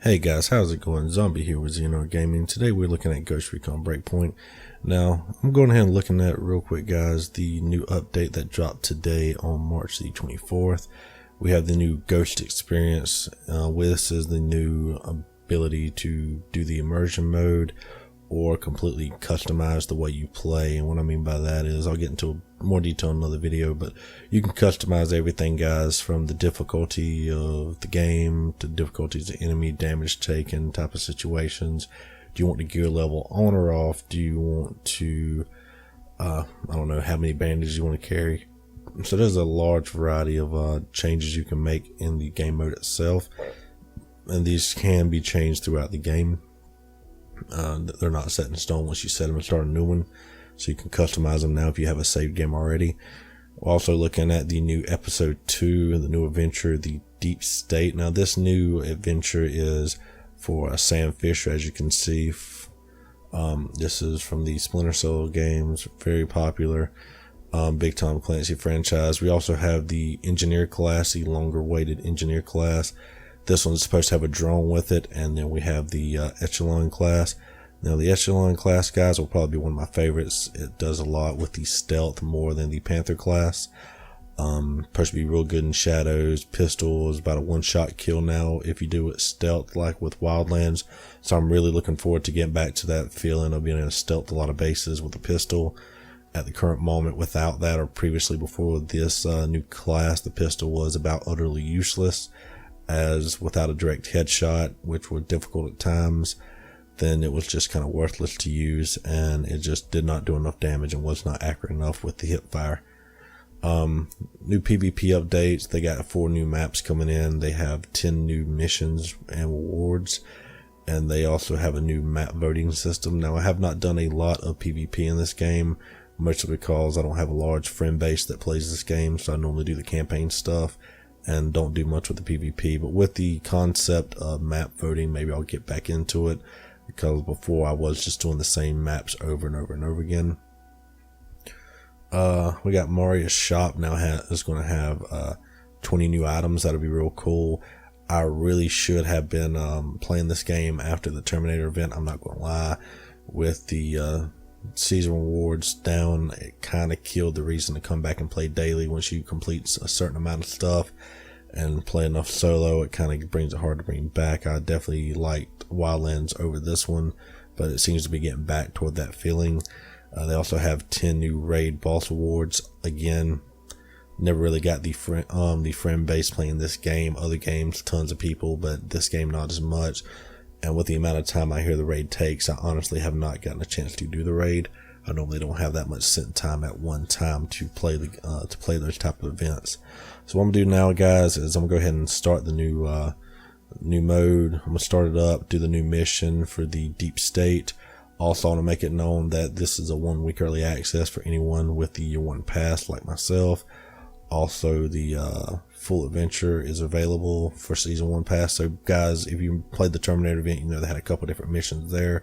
Hey guys, how's it going? Zombie here with Xehanort Gaming. Today we're looking at Ghost Recon Breakpoint. Now, I'm going ahead and looking at real quick, guys, the new update that dropped today on March the 24th. We have the new Ghost experience. This is the new ability to do the immersion mode or completely customize the way you play. And what I mean by that is, I'll get into more detail in another video, but you can customize everything, guys, from the difficulty of the game to difficulties of enemy damage taken type of situations. Do you want the gear level on or off? Do you want to I don't know how many bandages you want to carry? So there's a large variety of changes you can make in the game mode itself, and these can be changed throughout the game. They're not set in stone once you set them and start a new one, so you can customize them now if you have a saved game already. We're also looking at the new episode 2, the new adventure, the Deep State. Now this new adventure is for Sam Fisher, as you can see. This is from the Splinter Cell games, very popular, big Tom Clancy franchise. We also have the engineer class, the longer weighted engineer class. This one's supposed to have a drone with it, and then we have the Echelon class. Now the Echelon class, guys, will probably be one of my favorites. It does a lot with the stealth more than the Panther class. Supposed to be real good in shadows. Pistol is about a one-shot kill now if you do it stealth like with Wildlands. So I'm really looking forward to getting back to that feeling of being able to stealth a lot of bases with a pistol. At the current moment, without that, or previously before this new class, the pistol was about utterly useless, as without a direct headshot, which were difficult at times, then it was just kind of worthless to use, and it just did not do enough damage and was not accurate enough with the hip fire. New PvP updates. They got 4 new maps coming in. They have 10 new missions and rewards, and they also have a new map voting system. Now, I have not done a lot of PvP in this game, mostly because I don't have a large friend base that plays this game, so I normally do the campaign stuff and don't do much with the PvP. But with the concept of map voting, maybe I'll get back into it, because before I was just doing the same maps over and over and over again. We got Maria's shop now is going to have 20 new items. That'll be real cool. I really should have been playing this game after the Terminator event, I'm not going to lie. With the season rewards down, it kind of killed the reason to come back and play daily. Once you complete a certain amount of stuff and play enough solo, it kind of brings it hard to bring back. I definitely liked Wildlands over this one, but it seems to be getting back toward that feeling. They also have 10 new raid boss awards. Again, never really got the friend base playing this game. Other games, tons of people, but this game not as much. And with the amount of time I hear the raid takes, I honestly have not gotten a chance to do the raid. I normally don't have that much sitting time at one time to play those type of events. So what I'm gonna do now, guys, is I'm gonna go ahead and start the new mode. I'm gonna start it up, do the new mission for the Deep State. Also, I want to make it known that this is a 1-week early access for anyone with the Year 1 pass like myself. Also, the full adventure is available for Season 1 pass. So, guys, if you played the Terminator event, you know they had a couple different missions there.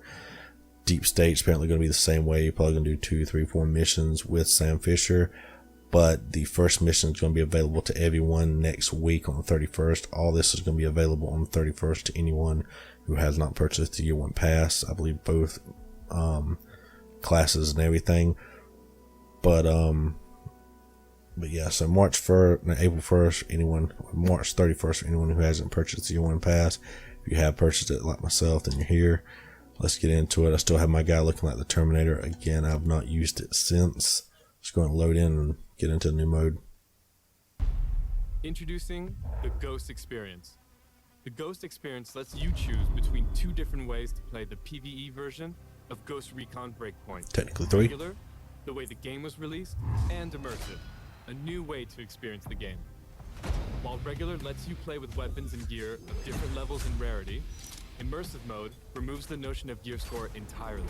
Deep State's apparently going to be the same way. You're probably going to do 2, 3, 4 missions with Sam Fisher. But the first mission is going to be available to everyone next week on the 31st. All this is going to be available on the 31st to anyone who has not purchased the Year 1 pass. I believe both classes and everything. But yeah, so April 1st, March 31st, for anyone who hasn't purchased the Year 1 pass. If you have purchased it like myself, then you're here. Let's get into it. I still have my guy looking like the Terminator. Again, I've not used it since. Just going to load in and get into the new mode. Introducing the Ghost Experience. The Ghost Experience lets you choose between 2 different ways to play the PvE version of Ghost Recon Breakpoint. Technically 3. Regular, the way the game was released, and immersive, a new way to experience the game. While regular lets you play with weapons and gear of different levels and rarity, immersive mode removes the notion of gear score entirely.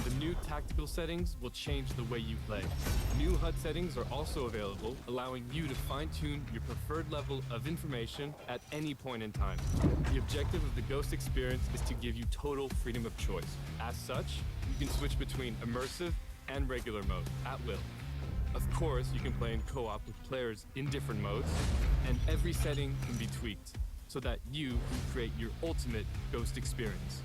The new tactical settings will change the way you play. New HUD settings are also available, allowing you to fine-tune your preferred level of information at any point in time. The objective of the Ghost Experience is to give you total freedom of choice. As such, you can switch between immersive and regular mode at will. Of course, you can play in co-op with players in different modes, and every setting can be tweaked. so that you can create your ultimate Ghost experience.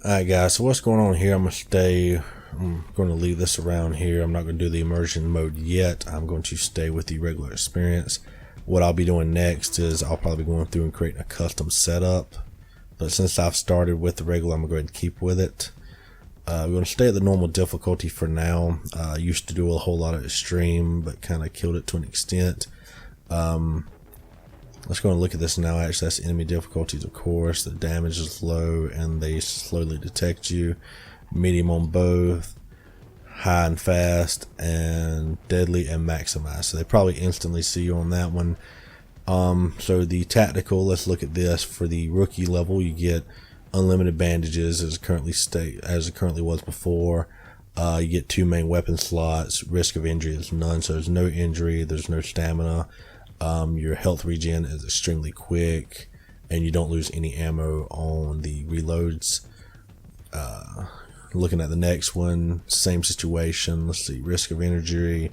Alright guys, so what's going on here? I'm going to leave this around here. I'm not going to do the immersion mode yet. I'm going to stay with the regular experience. What I'll be doing next is I'll probably be going through and creating a custom setup. But since I've started with the regular, I'm going to go ahead and keep with it. We're going to stay at the normal difficulty for now. I used to do a whole lot of extreme, but kind of killed it to an extent. Let's go and look at this now. Actually, that's enemy difficulties, of course. The damage is low and they slowly detect you. Medium on both. High and fast, and deadly and maximize. So they probably instantly see you on that one. So the tactical, let's look at this. For the rookie level, you get unlimited bandages as it currently was before. You get 2 main weapon slots. Risk of injury is none, so there's no injury, there's no stamina. Your health regen is extremely quick, and you don't lose any ammo on the reloads. Looking at the next one, same situation. Let's see, risk of injury.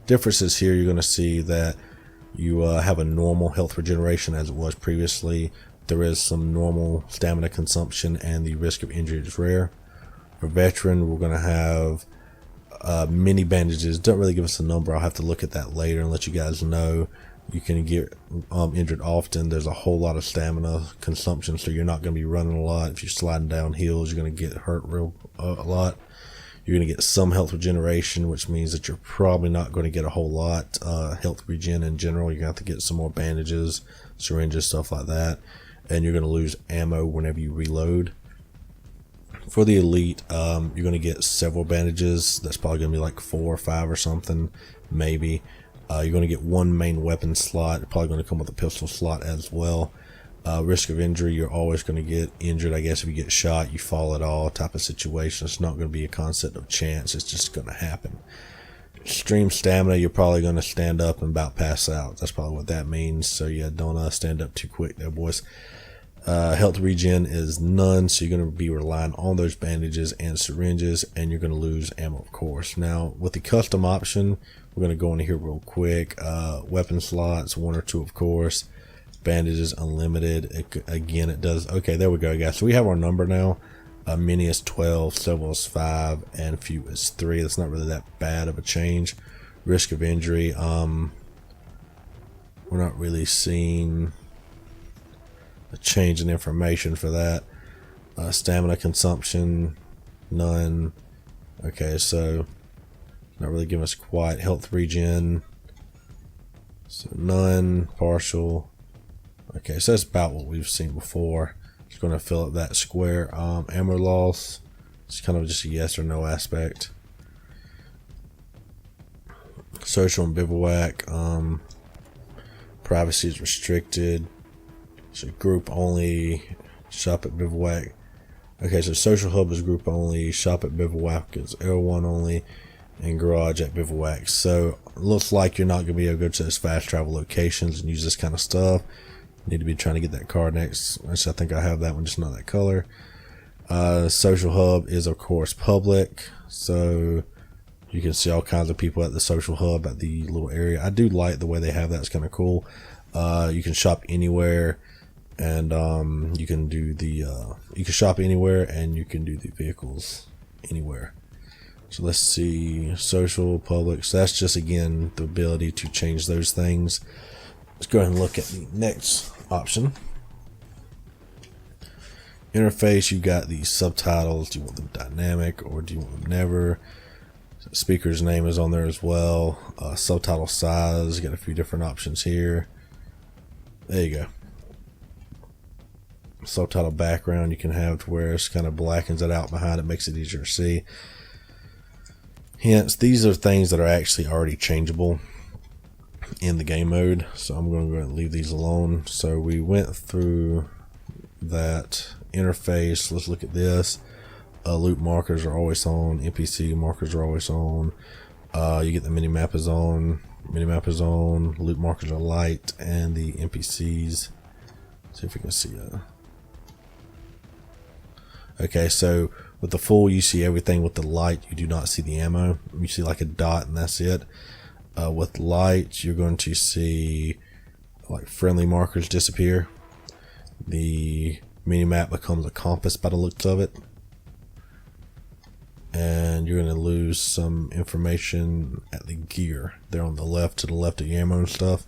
Differences here, you're going to see that you have a normal health regeneration as it was previously. There is some normal stamina consumption, and the risk of injury is rare. For veteran, we're going to have mini bandages. Don't really give us a number. I'll have to look at that later and let you guys know. You can get injured often. There's a whole lot of stamina consumption, so you're not going to be running a lot. If you're sliding down hills, you're going to get hurt a lot. You're going to get some health regeneration, which means that you're probably not going to get a whole lot health regen in general. You're going to have to get some more bandages, syringes, stuff like that. And you're going to lose ammo whenever you reload. For the elite, you're going to get several bandages. That's probably going to be like 4 or 5 or something, maybe. You're going to get 1 main weapon slot. Probably going to come with a pistol slot as well. Risk of injury, you're always going to get injured. I guess if you get shot, you fall at all type of situation. It's not going to be a concept of chance. It's just going to happen. Extreme stamina, you're probably going to stand up and about pass out. That's probably what that means. So yeah, don't stand up too quick there, boys. Health regen is none, so you're going to be relying on those bandages and syringes, and you're going to lose ammo, of course. Now, with the custom option, we're going to go into here real quick. Weapon slots, 1 or 2, of course. Bandages, unlimited. Again, it does. Okay, there we go, guys. So we have our number now. Mini is 12, several is 5, and few is 3. That's not really that bad of a change. Risk of injury, we're not really seeing a change in information for that. Stamina consumption, none. Okay, so not really giving us quite. Health regen, so none. Partial. Okay, so that's about what we've seen before. Just going to fill up that square. Ammo loss, it's kind of just a yes or no aspect. Social and bivouac, privacy is restricted. So group only, shop at bivouac. Okay, so social hub is group only, shop at bivouac is L1 only, and garage at bivouac. So it looks like you're not going to be able to go to those fast travel locations and use this kind of stuff. You need to be trying to get that car next. Actually, I think I have that one, just not that color. Social hub is of course public, so you can see all kinds of people at the social hub at the little area. I do like the way they have that. It's kind of cool. You can shop anywhere. And you can do the you can shop anywhere, and you can do the vehicles anywhere. So let's see, social, public. So that's just, again, the ability to change those things. Let's go ahead and look at the next option. Interface, you got the subtitles. Do you want them dynamic or do you want them never? So speaker's name is on there as well. Subtitle size, you got a few different options here. There you go. Subtitle background you can have to where it's kind of blackens it out behind it, makes it easier to see. Hence, these are things that are actually already changeable in the game mode, so I'm going to go ahead and leave these alone. So we went through that interface. Let's look at this. Loot markers are always on. NPC markers are always on. You get the minimap is on. Minimap is on. Loot markers are light, and the NPCs. See if we can see. Okay, so With the full, you see everything. With the light, you do not see the ammo. You see like a dot and that's it. With light, you're going to see like friendly markers disappear. The mini-map becomes a compass by the looks of it. And you're going to lose some information at the gear. There on the left, to the left of the ammo and stuff.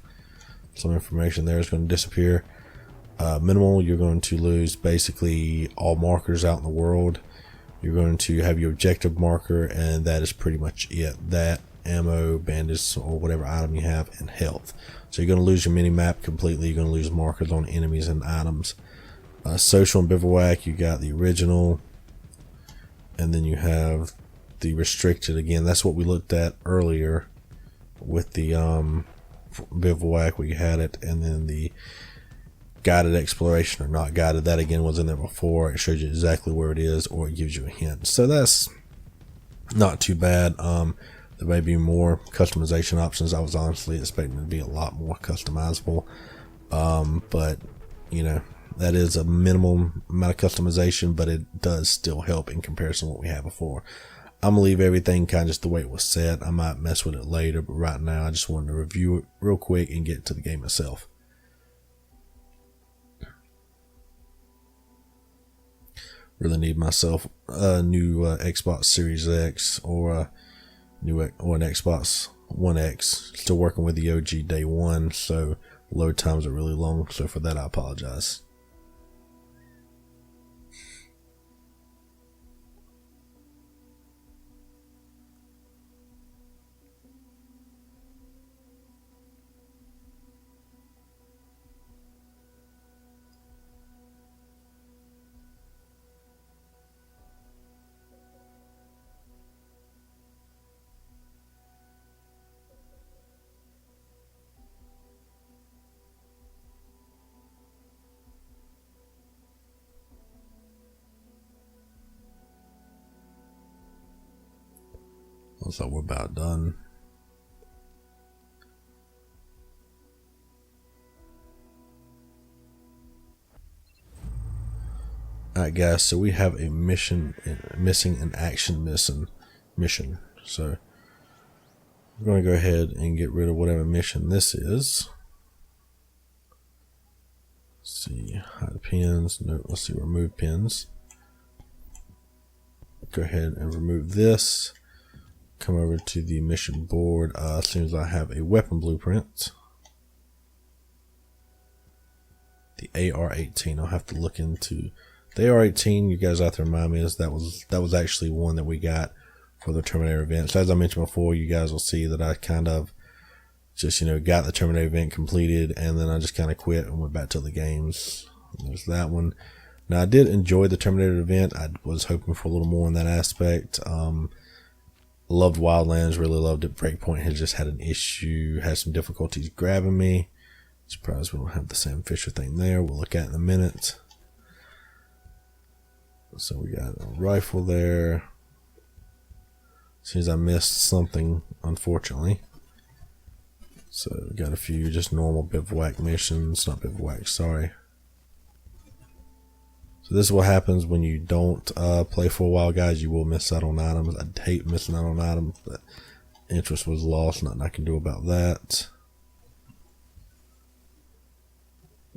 Some information there is going to disappear. Minimal, you're going to lose basically all markers out in the world. You're going to have your objective marker, and that is pretty much it. That, ammo, bandage, or whatever item you have, and health. So you're going to lose your mini-map completely. You're going to lose markers on enemies and items. Social and bivouac, you got the original, and then you have the restricted again. That's what we looked at earlier with the bivouac, where you had it, and then the guided exploration or not guided. That again was in there before. It shows you exactly where it is, or it gives you a hint. So that's not too bad. There may be more customization options. I was honestly expecting it to be a lot more customizable, but you know, that is a minimum amount of customization, but it does still help in comparison to what we had before. I'm gonna leave everything kind of just the way it was set. I might mess with it later, but right now I just wanted to review it real quick and get to the game itself. Really need myself a new Xbox Series X or an Xbox One X. Still working with the OG day one, so load times are really long. So for that, I apologize. Looks like we're about done. Alright guys, so we have a mission missing, an action mission. So we're going to go ahead and get rid of whatever mission this is. Let's see, hide pins. No, let's see, remove pins. Go ahead and remove this. Come over to the mission board. As soon as I have a weapon blueprint, the AR-18. I'll have to look into the AR-18. You guys have to remind me, is that was actually one that we got for the Terminator event. So as I mentioned before, you guys will see that I kind of just, you know, got the Terminator event completed, and then I just kind of quit and went back to the games. There's that one. Now I did enjoy the Terminator event. I was hoping for a little more in that aspect. Loved Wildlands, really loved it. Breakpoint has just had an issue, had some difficulties grabbing me. Surprised we don't have the Sam Fisher thing there. We'll look at it in a minute. So we got a rifle there. Seems I missed something, unfortunately. So we got a few just normal bivouac missions, not bivouac, sorry. So this is what happens when you don't play for a while, guys. You will miss out on items. I hate missing out on items, but interest was lost. Nothing I can do about that.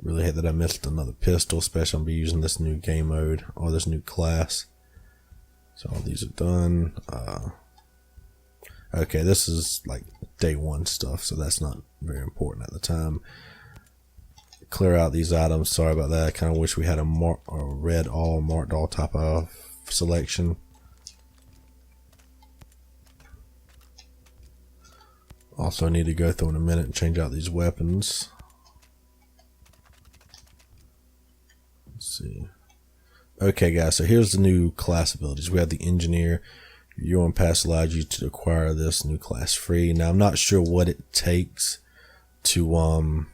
Really hate that I missed another pistol, especially I'm going to be using this new game mode or this new class. So all these are done. Okay, this is like day one stuff, so that's not very important at the time. Clear out these items. Sorry about that. I kind of wish we had a red all, marked all type of selection. Also need to go through in a minute and change out these weapons. Let's see. Okay guys, so here's the new class abilities. We have the engineer. Your own pass allows you to acquire this new class free. Now I'm not sure what it takes to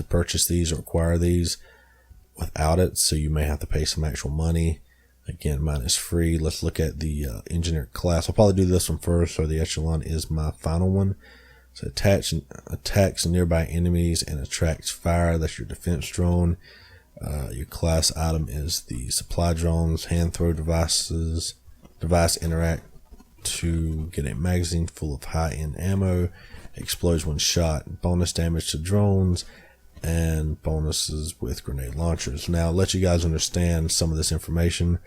purchase these or acquire these without it, so you may have to pay some actual money. Again, mine is free. Let's look at the engineer class. I'll probably do this one first, so the echelon is my final one. So attacks nearby enemies and attracts fire. That's your defense drone. Your class item is the supply drones, hand throw devices, device interact to get a magazine full of high-end ammo, explodes when shot, bonus damage to drones, and bonuses with grenade launchers. Now, I'll let you guys understand some of this information.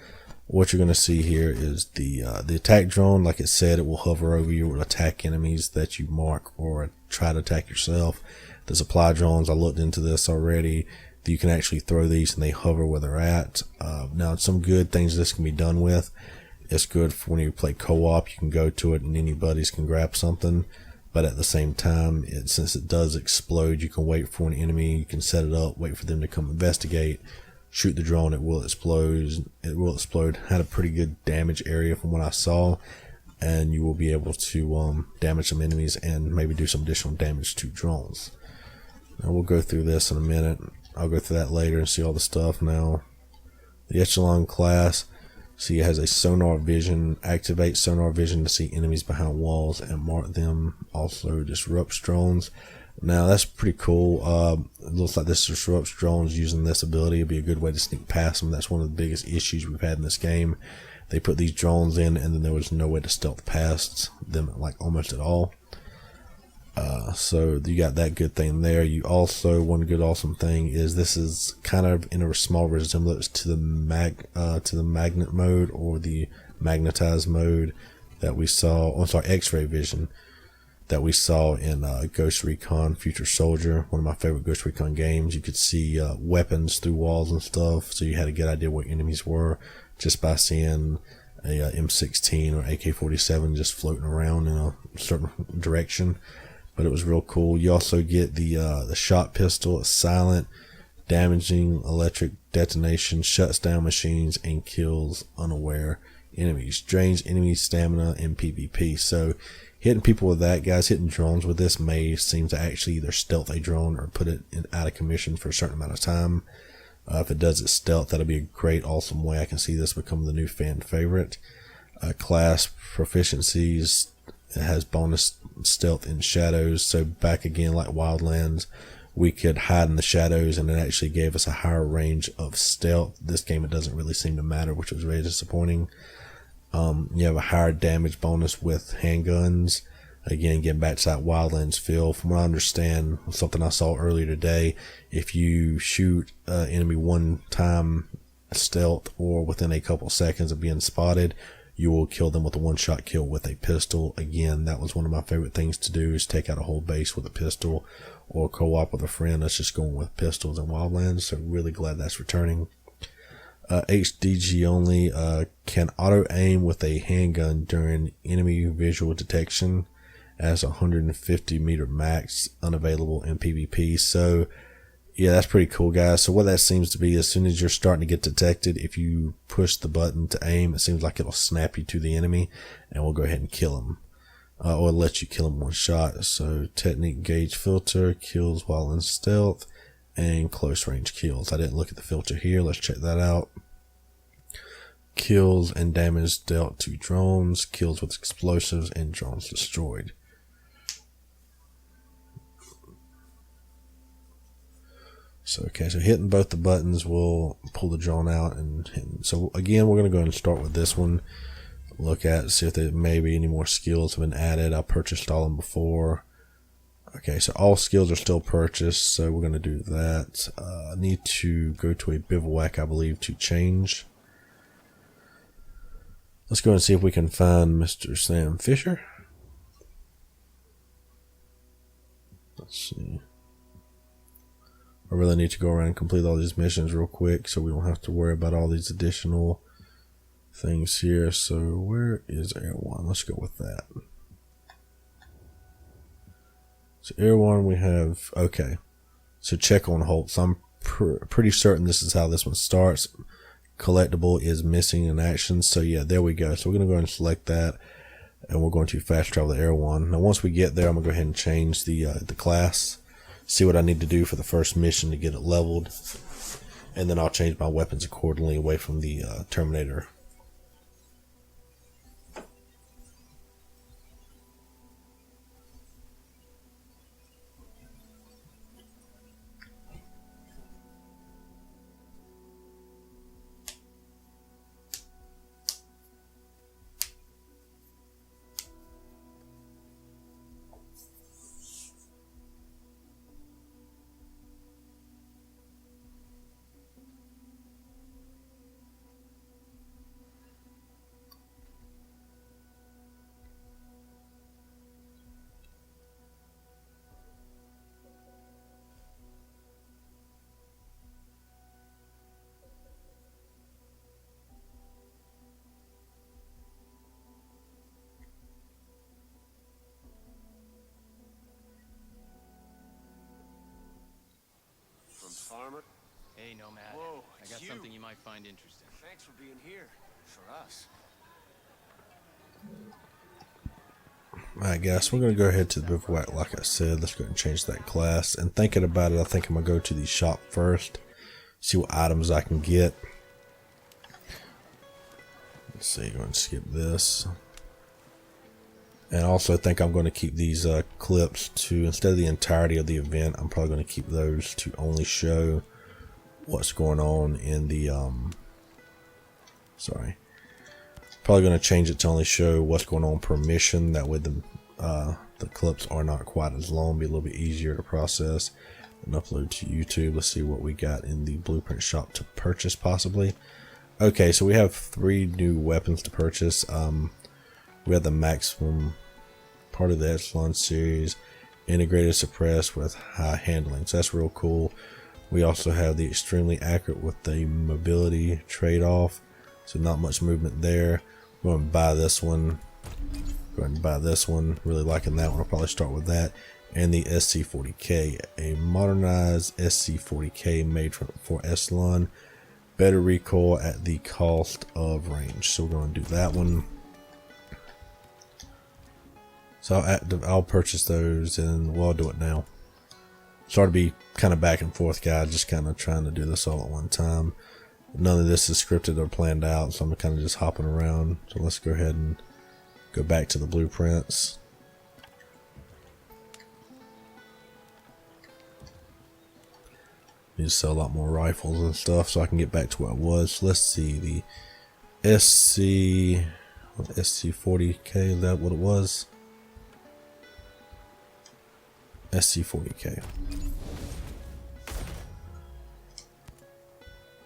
What you're going to see here is the attack drone. Like it said, it will hover over you, will attack enemies that you mark or try to attack yourself. The supply drones, I looked into this already. You can actually throw these and they hover where they're at. Now, some good things this can be done with. It's good for when you play co-op. You can go to it and anybody's can grab something. But at the same time, since it does explode, you can wait for an enemy. You can set it up, wait for them to come investigate, shoot the drone. It will explode. It will explode. Had a pretty good damage area from what I saw, and you will be able to damage some enemies and maybe do some additional damage to drones. Now we'll go through this in a minute. I'll go through that later and see all the stuff. Now, the Echelon class. See, it has a sonar vision. Activate sonar vision to see enemies behind walls and mark them. Also disrupts drones. Now, that's pretty cool. It looks like this disrupts drones. Using this ability would be a good way to sneak past them. That's one of the biggest issues we've had in this game. They put these drones in, and then there was no way to stealth past them, like almost at all. So you got that good thing there. You also, one good awesome thing is this is kind of in a small resemblance to the magnet mode or the magnetized mode that we saw. X-ray vision that we saw in Ghost Recon Future Soldier, one of my favorite Ghost Recon games. You could see weapons through walls and stuff, so you had a good idea where enemies were just by seeing a M16 or AK-47 just floating around in a certain direction. But it was real cool. You also get the shot pistol. It's silent, damaging electric detonation, shuts down machines, and kills unaware enemies. Drains enemy stamina in PvP. So hitting people with that, guys, hitting drones with this may seem to actually either stealth a drone or put it out of commission for a certain amount of time. If it does it stealth, that'll be a great, awesome way. I can see this become the new fan favorite. Class proficiencies. It has bonus stealth in shadows. So back again, like Wildlands, we could hide in the shadows and it actually gave us a higher range of stealth. This game, it doesn't really seem to matter, which was really disappointing. You have a higher damage bonus with handguns. Again, getting back to that Wildlands feel. From what I understand, something I saw earlier today, if you shoot enemy one time stealth or within a couple seconds of being spotted, you will kill them with a one-shot kill with a pistol. Again, that was one of my favorite things to do, is take out a whole base with a pistol or co-op with a friend. That's just going with pistols in Wildlands, so really glad that's returning. HDG only, can auto-aim with a handgun during enemy visual detection as 150 meter max, unavailable in PvP. So yeah, that's pretty cool, guys. So what that seems to be, as soon as you're starting to get detected, if you push the button to aim, it seems like it'll snap you to the enemy and we'll go ahead and kill him. Or let you kill him one shot. So technique gauge filter, kills while in stealth, and close range kills. I didn't look at the filter here. Let's check that out. Kills and damage dealt to drones, kills with explosives, and drones destroyed. So, okay, so hitting both the buttons will pull the drone out. So again, we're going to go ahead and start with this one. Look at, see if there may be any more skills have been added. I purchased all of them before. Okay, so all skills are still purchased, so we're going to do that. I need to go to a bivouac, I believe, to change. Let's go and see if we can find Mr. Sam Fisher. Let's see. I really need to go around and complete all these missions real quick so we don't have to worry about all these additional things here. So where is Air 1? Let's go with that. So Air 1 we have, okay. So check on hold. So I'm pretty certain this is how this one starts. Collectible is missing in action. So yeah, there we go. So we're going to go ahead and select that. And we're going to fast travel to Air 1. Now once we get there, I'm going to go ahead and change the class. See what I need to do for the first mission to get it leveled, and then I'll change my weapons accordingly away from the Terminator. Nomad. Whoa, I it's got you. something you might find interesting. Thanks for being here. For us. Alright guys, we're going to go ahead to the bivouac like I said. Let's go ahead and change that class. And thinking about it, I think I'm going to go to the shop first. See what items I can get. Let's see, go ahead and skip this. And also think I'm going to keep these clips to, instead of the entirety of the event, I'm probably going to keep those to only show what's going on in the, probably going to change it to only show what's going on per mission. That way the clips are not quite as long, be a little bit easier to process and upload to YouTube. Let's see what we got in the blueprint shop to purchase possibly. Okay, so we have 3 new weapons to purchase. We have the maximum part of the Echelon series, integrated suppressed with high handling. So that's real cool. We also have the extremely accurate with the mobility trade-off. So not much movement there. Go ahead and buy this one. Go ahead and buy this one. Really liking that one. I'll probably start with that. And the SC40K, a modernized SC40K made for Echelon. Better recoil at the cost of range. So we're going to do that one. So I'll purchase those, and well, I'll do it now. Sorry to be kind of back and forth, guys. Just kind of trying to do this all at one time. None of this is scripted or planned out, so I'm kind of just hopping around. So let's go ahead and go back to the blueprints. Need to sell a lot more rifles and stuff so I can get back to where I was. So let's see, the SC40K, is that what it was? SC40K.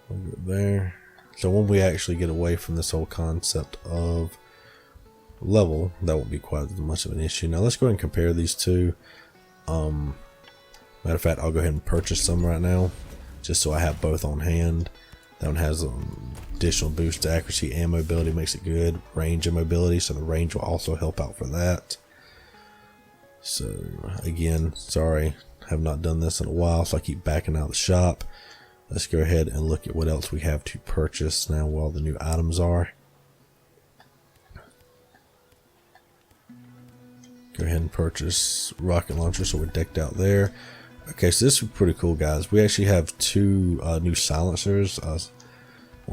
We'll go there. So when we actually get away from this whole concept of level, that won't be quite as much of an issue. Now let's go ahead and compare these two. Matter of fact, I'll go ahead and purchase some right now, just so I have both on hand. That one has additional boost to accuracy and mobility, makes it good. Range and mobility, so the range will also help out for that. So again, sorry, have not done this in a while, so I keep backing out of the shop. Let's go ahead and look at what else we have to purchase now, what all the new items are. Go ahead and purchase rocket launcher, so we're decked out there. Okay, so this is pretty cool, guys. We actually have 2 new silencers, or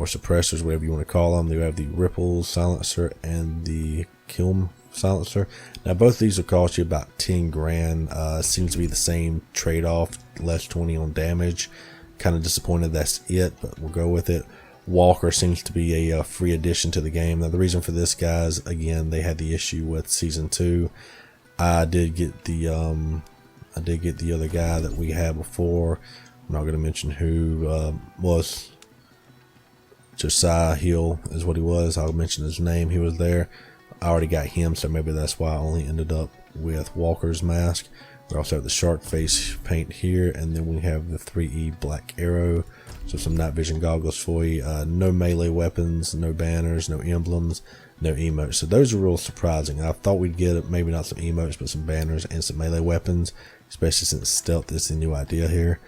suppressors, whatever you want to call them. We have the Ripple silencer and the Kiln silencer. Now both of these will cost you about 10 grand. Seems to be the same trade-off, less 20 on damage. Kind of disappointed that's it, but we'll go with it. Walker seems to be a free addition to the game. Now the reason for this, guys, again, they had the issue with season 2. I did get the other guy that we had before. I'm not going to mention who. Was Josiah Hill is what he was. I'll mention his name. He was there. I already got him, so maybe that's why I only ended up with Walker's mask. We also have the shark face paint here, and then we have the 3E black arrow. So some night vision goggles for you. No melee weapons, no banners, no emblems, no emotes. So those are real surprising. I thought we'd get maybe not some emotes, but some banners and some melee weapons, especially since stealth is the new idea here.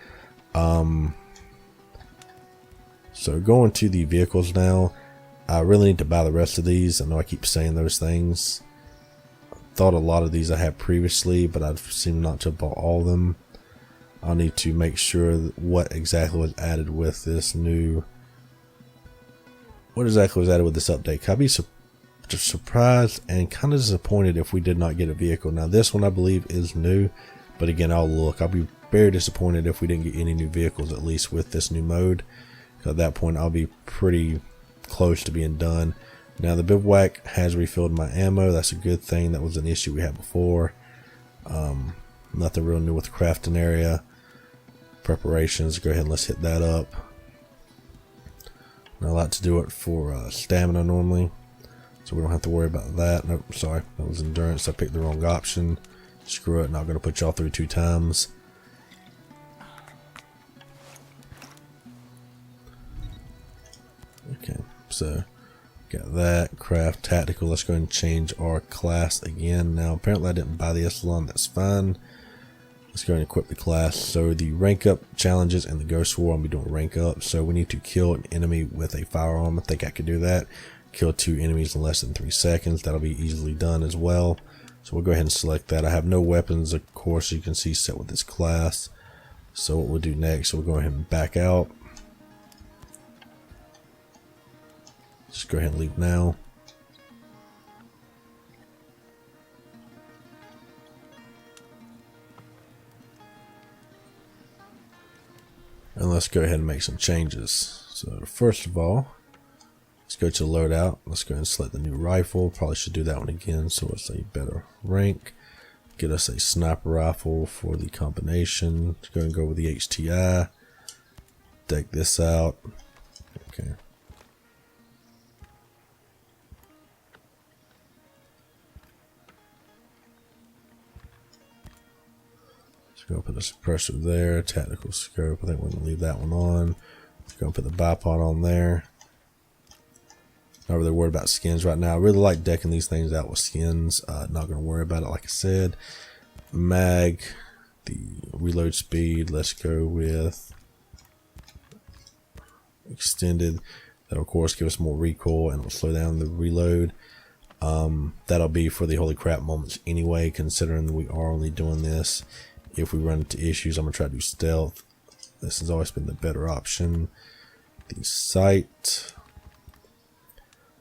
So going to the vehicles now. I really need to buy the rest of these. I know I keep saying those things. I thought a lot of these I had previously, but I've seemed not to have bought all of them. I'll need to make sure what exactly was added with this new. What exactly was added with this update? I'd be surprised and kind of disappointed if we did not get a vehicle. Now this one I believe is new, but again, I'll look. I'll be very disappointed if we didn't get any new vehicles, at least with this new mode. At that point, I'll be pretty close to being done. Now the bivouac has refilled my ammo. That's a good thing. That was an issue we had before. Nothing real new with the crafting area. Preparations, go ahead and let's hit that up. And I like to do it for stamina normally, so we don't have to worry about that. Nope, sorry, that was endurance. I picked the wrong option. Screw it, not going to put y'all through 2 times. Okay, so got that. Craft tactical. Let's go ahead and change our class again. Now apparently I didn't buy the Echelon. That's fine. Let's go and equip the class. So the rank up challenges and the Ghost War, I'll be doing rank up. So we need to kill an enemy with a firearm. I think I could do that. Kill 2 enemies in less than 3 seconds. That'll be easily done as well. So we'll go ahead and select that. I have no weapons, of course, you can see set with this class. So what we'll do next, we'll go ahead and back out. Just go ahead and leave now. And let's go ahead and make some changes. So first of all, let's go to loadout. Let's go ahead and select the new rifle. Probably should do that one again so it's a better rank. Get us a sniper rifle for the combination. Let's go and go with the HTI. Deck this out. Okay. Go put the suppressor there, tactical scope. I think we're gonna leave that one on. Let's go and put the bipod on there. Not really worried about skins right now. I really like decking these things out with skins. Not gonna worry about it, like I said. Mag, the reload speed. Let's go with extended. That'll of course give us more recoil and it'll slow down the reload. That'll be for the holy crap moments anyway, considering that we are only doing this if we run into issues. I'm gonna try to do stealth. This has always been the better option. The sight.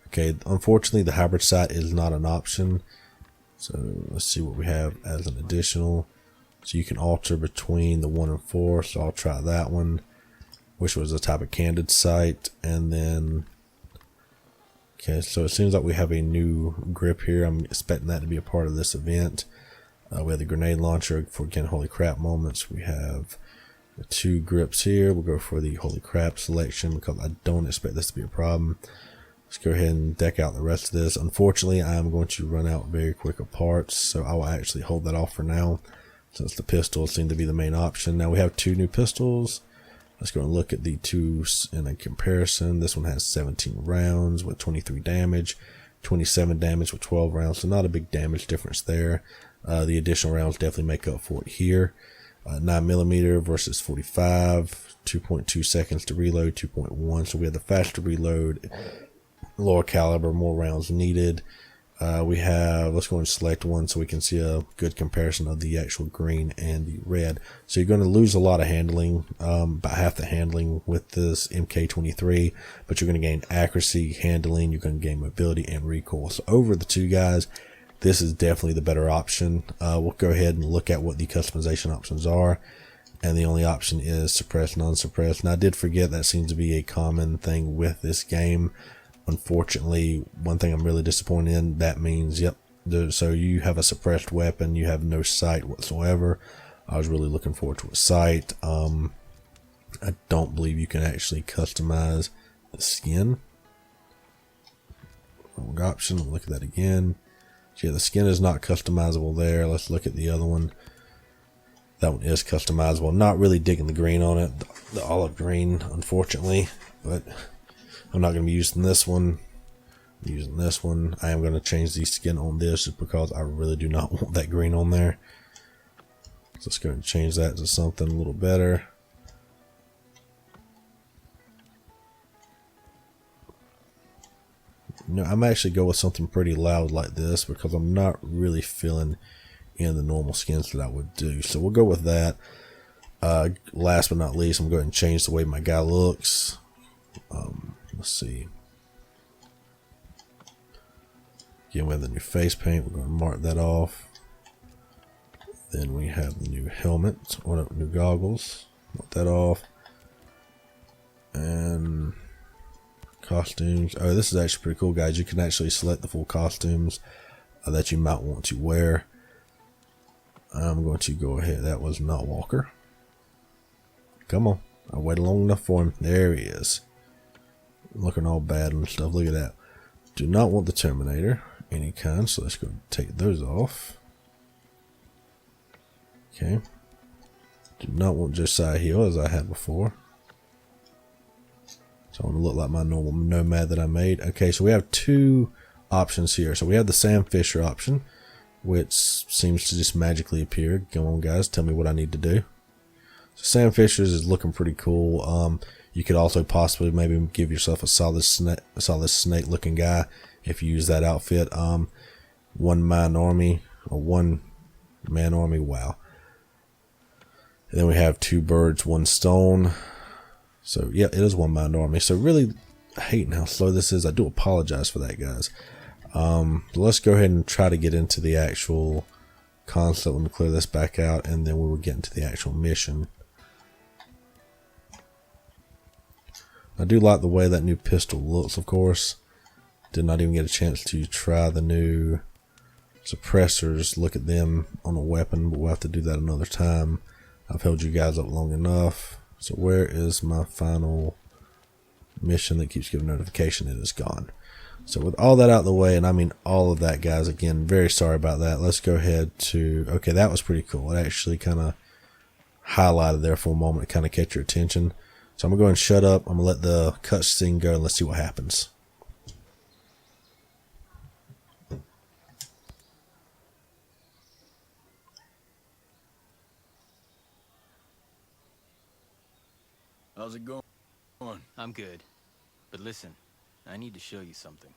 Okay, unfortunately the hybrid sight is not an option. So let's see what we have as an additional. So you can alter between the 1 and 4. So I'll try that one, which was a type of candid sight. And then, okay, so it seems like we have a new grip here. I'm expecting that to be a part of this event. We have the grenade launcher for, again, holy crap moments. We have the 2 grips here. We'll go for the holy crap selection because I don't expect this to be a problem. Let's go ahead and deck out the rest of this. Unfortunately, I'm going to run out very quick of parts, so I will actually hold that off for now, since the pistols seem to be the main option. Now we have 2 new pistols. Let's go and look at the 2 in a comparison. This one has 17 rounds with 23 damage, 27 damage with 12 rounds, so not a big damage difference there. The additional rounds definitely make up for it here. 9mm versus 45, 2.2 seconds to reload, 2.1. So we have the faster reload, lower caliber, more rounds needed. We have, let's go and select one so we can see a good comparison of the actual green and the red. So you're going to lose a lot of handling, about half the handling with this MK23, but you're going to gain accuracy, handling, you're going to gain mobility and recoil. So over the 2 guys, this is definitely the better option. We'll go ahead and look at what the customization options are. And the only option is suppress, non-suppress. Now I did forget that seems to be a common thing with this game. Unfortunately, one thing I'm really disappointed in, that means, yep, so you have a suppressed weapon, you have no sight whatsoever. I was really looking forward to a sight. I don't believe you can actually customize the skin. Wrong option, we'll look at that again. Yeah, the skin is not customizable there. Let's look at the other one. That one is customizable. Not really digging the green on it, the olive green, unfortunately, but I'm not going to be using this one. I'm using this one. I am going to change the skin on this just because I really do not want that green on there. So let's go and change that to something a little better. No, I'm actually go with something pretty loud like this because I'm not really feeling in the normal skins that I would do. So we'll go with that. Last but not least, I'm going to change the way my guy looks. Let's see. Again, we have the new face paint. We're going to mark that off. Then we have the new helmet, or no, new goggles. Mark that off. And costumes. Oh, this is actually pretty cool, guys. You can actually select the full costumes that you might want to wear. I'm going to go ahead. That was not Walker. Come on. I waited long enough for him. There he is. Looking all bad and stuff. Look at that. Do not want the Terminator. Any kind. So let's go take those off. Okay. Do not want Josiah Hill as I had before. So I want to look like my normal nomad that I made. Okay, so we have 2 options here. So we have the Sam Fisher option. which seems to just magically appear. Come on, guys, tell me what I need to do. So Sam Fisher's is looking pretty cool. You could also possibly maybe give yourself a solid snake looking guy if you use that outfit. One man army. Wow. And then we have 2 birds, 1 stone. So yeah, it is one man army. So really hating how slow this is. I do apologize for that, guys. Let's go ahead and try to get into the actual concept. Let me clear this back out, and then we will get into the actual mission. I do like the way that new pistol looks, of course. Did not even get a chance to try the new suppressors, look at them on a weapon, but we'll have to do that another time. I've held you guys up long enough. So where is my final mission that keeps giving notification? It is gone. So with all that out of the way, and I mean all of that, guys, again, very sorry about that. Let's go ahead to, okay, that was pretty cool. It actually kind of highlighted there for a moment to kind of catch your attention. So I'm going to go ahead and shut up. I'm going to let the cutscene go and let's see what happens. How's it going? I'm good. But listen, I need to show you something.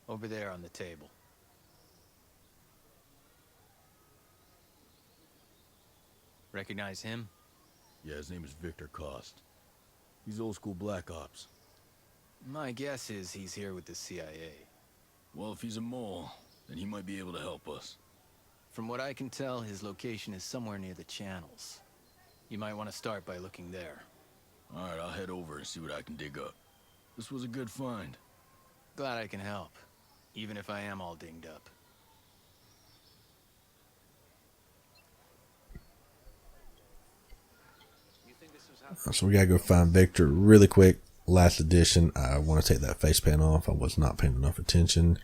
Over there on the table. Recognize him? Yeah, his name is Victor Cost. He's old school Black Ops. My guess is he's here with the CIA. Well, if he's a mole, then he might be able to help us. From what I can tell, his location is somewhere near the channels. You might want to start by looking there. Alright, I'll head over and see what I can dig up. This was a good find. Glad I can help, even if I am all dinged up. So we gotta go find Victor really quick. Last edition, I want to take that face paint off. I was not paying enough attention.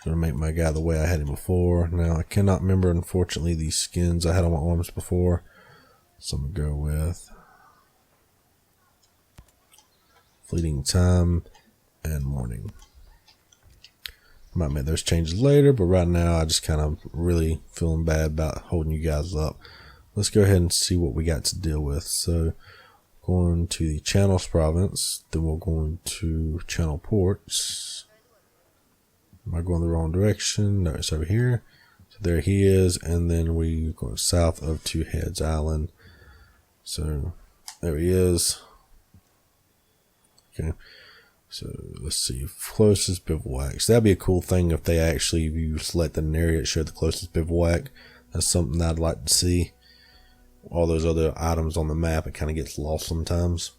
Gonna make my guy the way I had him before. Now I cannot remember, unfortunately, these skins I had on my arms before, so I'm gonna go with Fleeting Time and Morning. Might make those changes later, but right now I just kind of really feeling bad about holding you guys up. Let's go ahead and see what we got to deal with. So going to the Channels province, then we're going to Channel Ports. Am I going the wrong direction? No, it's over here. So there he is, and then we go south of Two Heads Island. So there he is. Okay. So let's see, closest bivouac. So that'd be a cool thing if they actually, if you select an area, it showed the closest bivouac. That's something that I'd like to see. All those other items on the map, it kind of gets lost sometimes.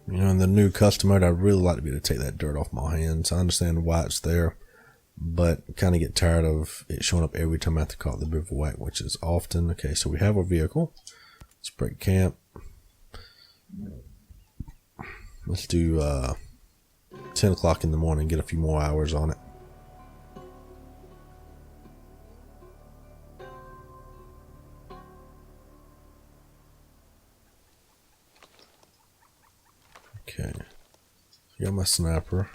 You know, in the new custom mode, I'd really like to be able to take that dirt off my hands. I understand why it's there, but kind of get tired of it showing up every time I have to call it the bivouac, which is often. Okay, so we have our vehicle. Let's break camp. Let's do 10 o'clock in the morning, get a few more hours on it. Okay, got my sniper.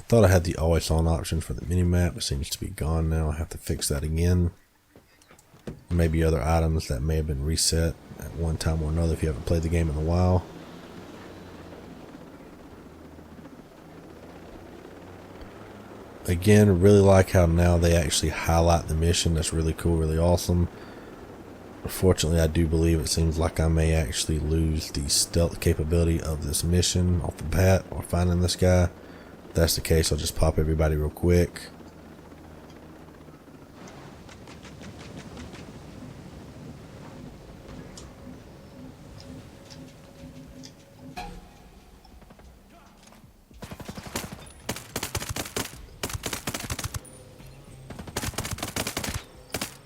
Thought I had the always on option for the minimap. It seems to be gone now. I have to fix that again. Maybe other items that may have been reset at one time or another if you haven't played the game in a while. Again, really like how now they actually highlight the mission. That's really cool, really awesome. Unfortunately, I do believe it seems like I may actually lose the stealth capability of this mission off the bat, or finding this guy. If that's the case, I'll just pop everybody real quick.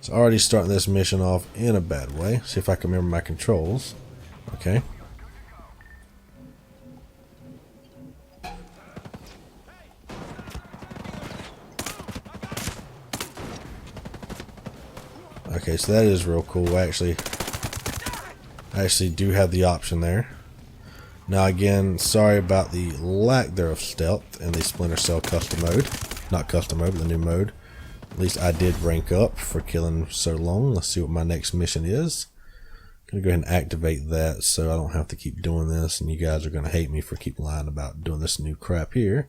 It's already starting this mission off in a bad way. See if I can remember my controls. Okay. Okay, so that is real cool. I actually do have the option there. Now again, sorry about the lack thereof stealth in the Splinter Cell custom mode. Not custom mode, but the new mode. At least I did rank up for killing so long. Let's see what my next mission is. I'm going to go ahead and activate that so I don't have to keep doing this, and you guys are going to hate me for keep lying about doing this new crap here.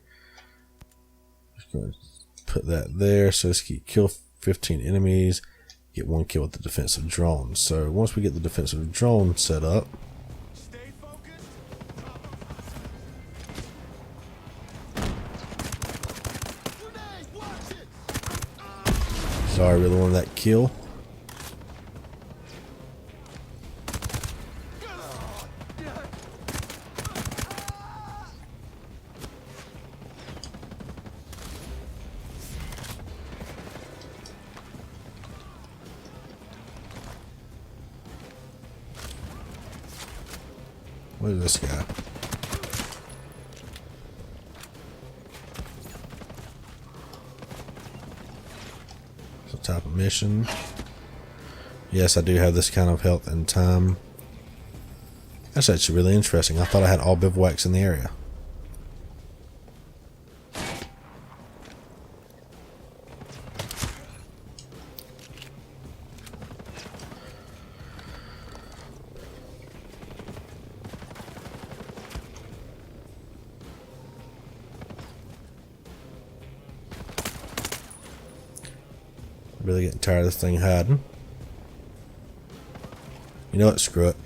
Just going to put that there. So let's kill 15 enemies. Get 1 kill with the defensive drone. So once we get the defensive drone set up, sorry, I really wanted that kill. What is this guy? Some type of mission. Yes, I do have this kind of health and time. That's actually really interesting. I thought I had all bivouacs in the area. Really getting tired of this thing hiding. You know what? Screw it.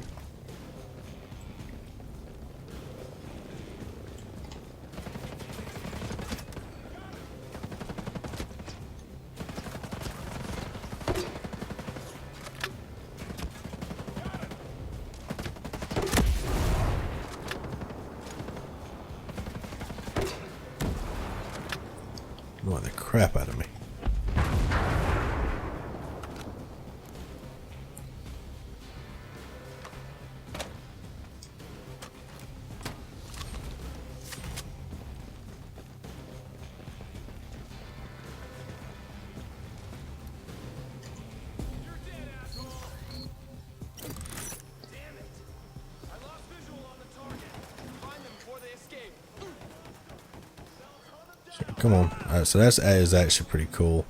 Annoying the crap out of me. Come on. Alright, so that is actually pretty cool.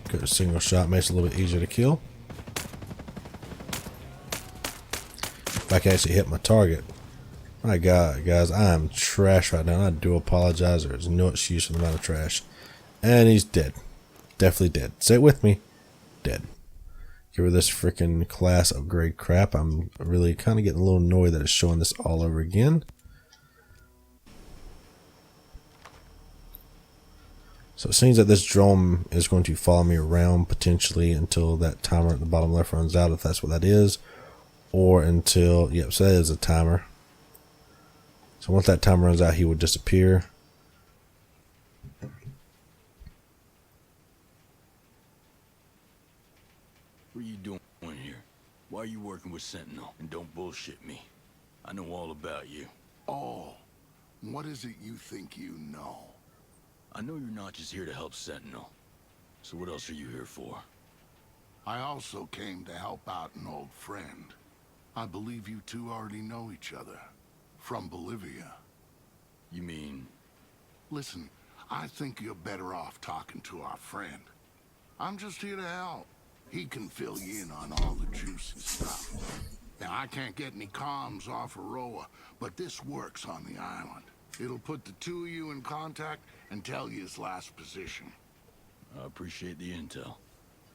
Good, a single shot makes it a little bit easier to kill. If I can actually hit my target. My God, guys, I am trash right now. And I do apologize. There is no excuse for the amount of trash. And he's dead. Definitely dead. Say it with me. Dead. Get rid of this freaking class upgrade crap. I'm really kind of getting a little annoyed that it's showing this all over again. So it seems that this drone is going to follow me around potentially until that timer at the bottom left runs out, if that's what that is. Or until, yep, so that is a timer. So once that timer runs out, he would disappear. What are you doing here? Why are you working with Sentinel? And don't bullshit me. I know all about you. Oh, what is it you think you know? I know you're not just here to help Sentinel. So what else are you here for? I also came to help out an old friend. I believe you two already know each other. From Bolivia. You mean... Listen, I think you're better off talking to our friend. I'm just here to help. He can fill you in on all the juicy stuff. Now, I can't get any comms off Aroa, but this works on the island. It'll put the two of you in contact and tell you his last position. I appreciate the intel.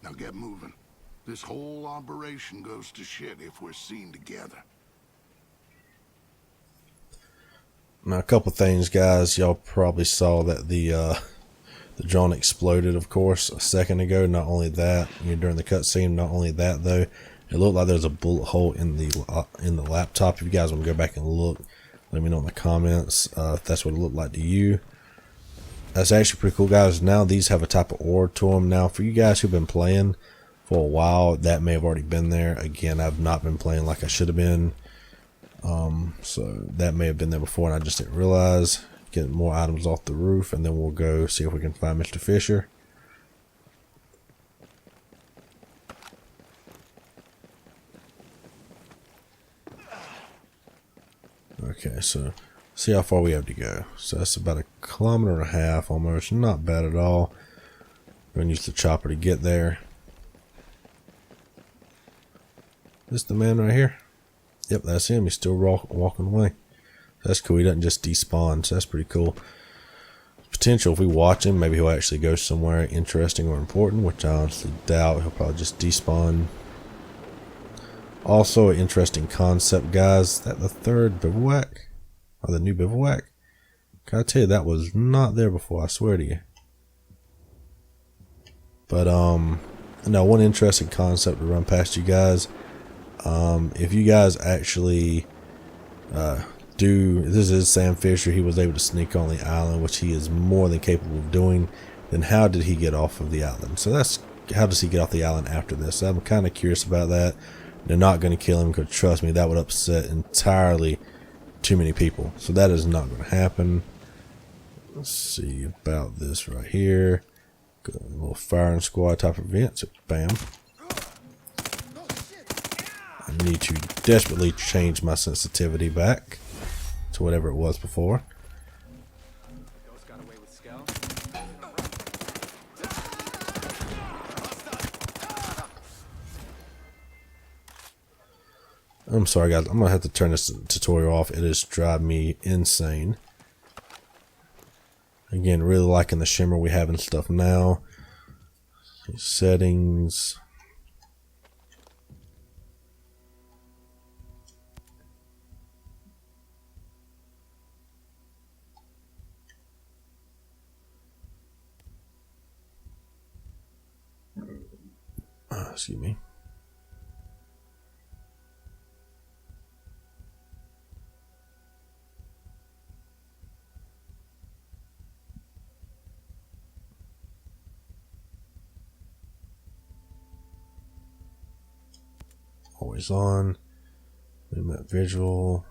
Now get moving. This whole operation goes to shit if we're seen together. Now, a couple things, guys. Y'all probably saw that the drone exploded, of course, a second ago. Not only that, during the cutscene. Not only that, though, it looked like there's a bullet hole in the laptop. If you guys want to go back and look, let me know in the comments if that's what it looked like to you. That's actually pretty cool, guys. Now these have a type of ore to them. Now, for you guys who've been playing for a while, that may have already been there. Again, I've not been playing like I should have been. So that may have been there before and I just didn't realize. Get more items off the roof, and then we'll go see if we can find Mr. Fisher. Okay, so see how far we have to go. So that's about 1.5 kilometers almost. Not bad at all. We're gonna use the chopper to get there. This the man right here? Yep, that's him. He's still walking away. That's cool. He doesn't just despawn, so that's pretty cool. Potential if we watch him, maybe he'll actually go somewhere interesting or important, which I honestly doubt. He'll probably just despawn. Also, an interesting concept, guys, that the third bivouac, or the new bivouac, can I tell you, that was not there before, I swear to you. But, now one interesting concept to run past you guys. If you guys actually, this is Sam Fisher, he was able to sneak on the island, which he is more than capable of doing, then how did he get off of the island? So that's, how does he get off the island after this? So I'm kind of curious about that. They're not going to kill him, because trust me, that would upset entirely too many people. So that is not going to happen. Let's see about this right here. Got a little firing squad type of event. So bam. I need to desperately change my sensitivity back to whatever it was before. I'm sorry, guys. I'm gonna have to turn this tutorial off. It is driving me insane. Again, really liking the shimmer we have and stuff now. Settings. Excuse me. Always on. Movement visual.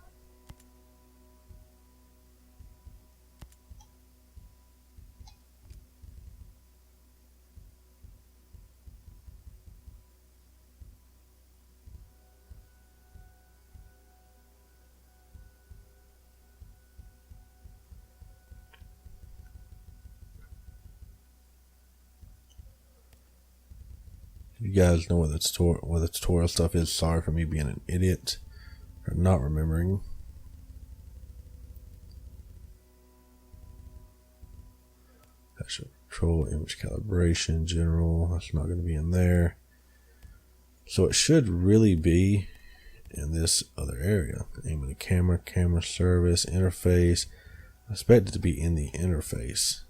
You guys know what the tutorial stuff is. Sorry for me being an idiot or not remembering. Actual control, image calibration, general. That's not going to be in there. So it should really be in this other area. Aim of the camera, camera service, interface. I expect it to be in the interface.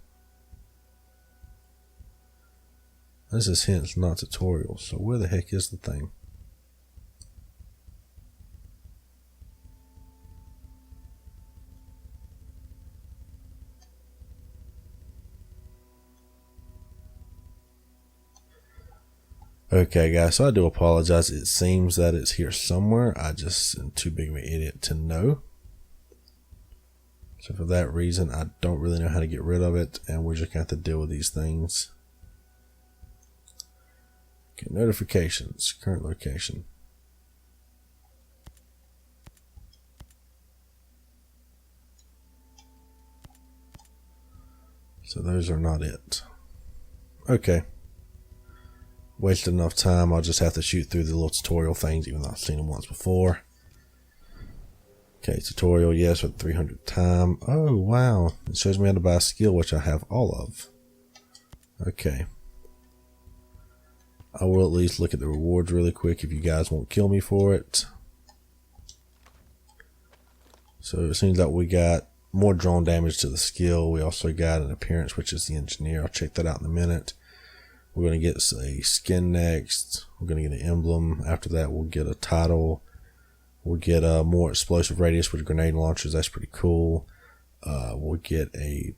This is hints, not tutorial. So where the heck is the thing? Okay, guys, so I do apologize. It seems that it's here somewhere. I just am too big of an idiot to know. So for that reason, I don't really know how to get rid of it, and we're just going to have to deal with these things. Okay, notifications, current location. So those are not it. Okay. Wasted enough time. I'll just have to shoot through the little tutorial things, even though I've seen them once before. Okay, tutorial, yes, with 300 time. Oh, wow. It shows me how to buy a skill, which I have all of. Okay. I will at least look at the rewards really quick if you guys won't kill me for it. So it seems like we got more drawn damage to the skill. We also got an appearance, which is the engineer. I'll check that out in a minute. We're going to get a skin next. We're going to get an emblem. After that, we'll get a title. We'll get a more explosive radius with grenade launchers. That's pretty cool. We'll get a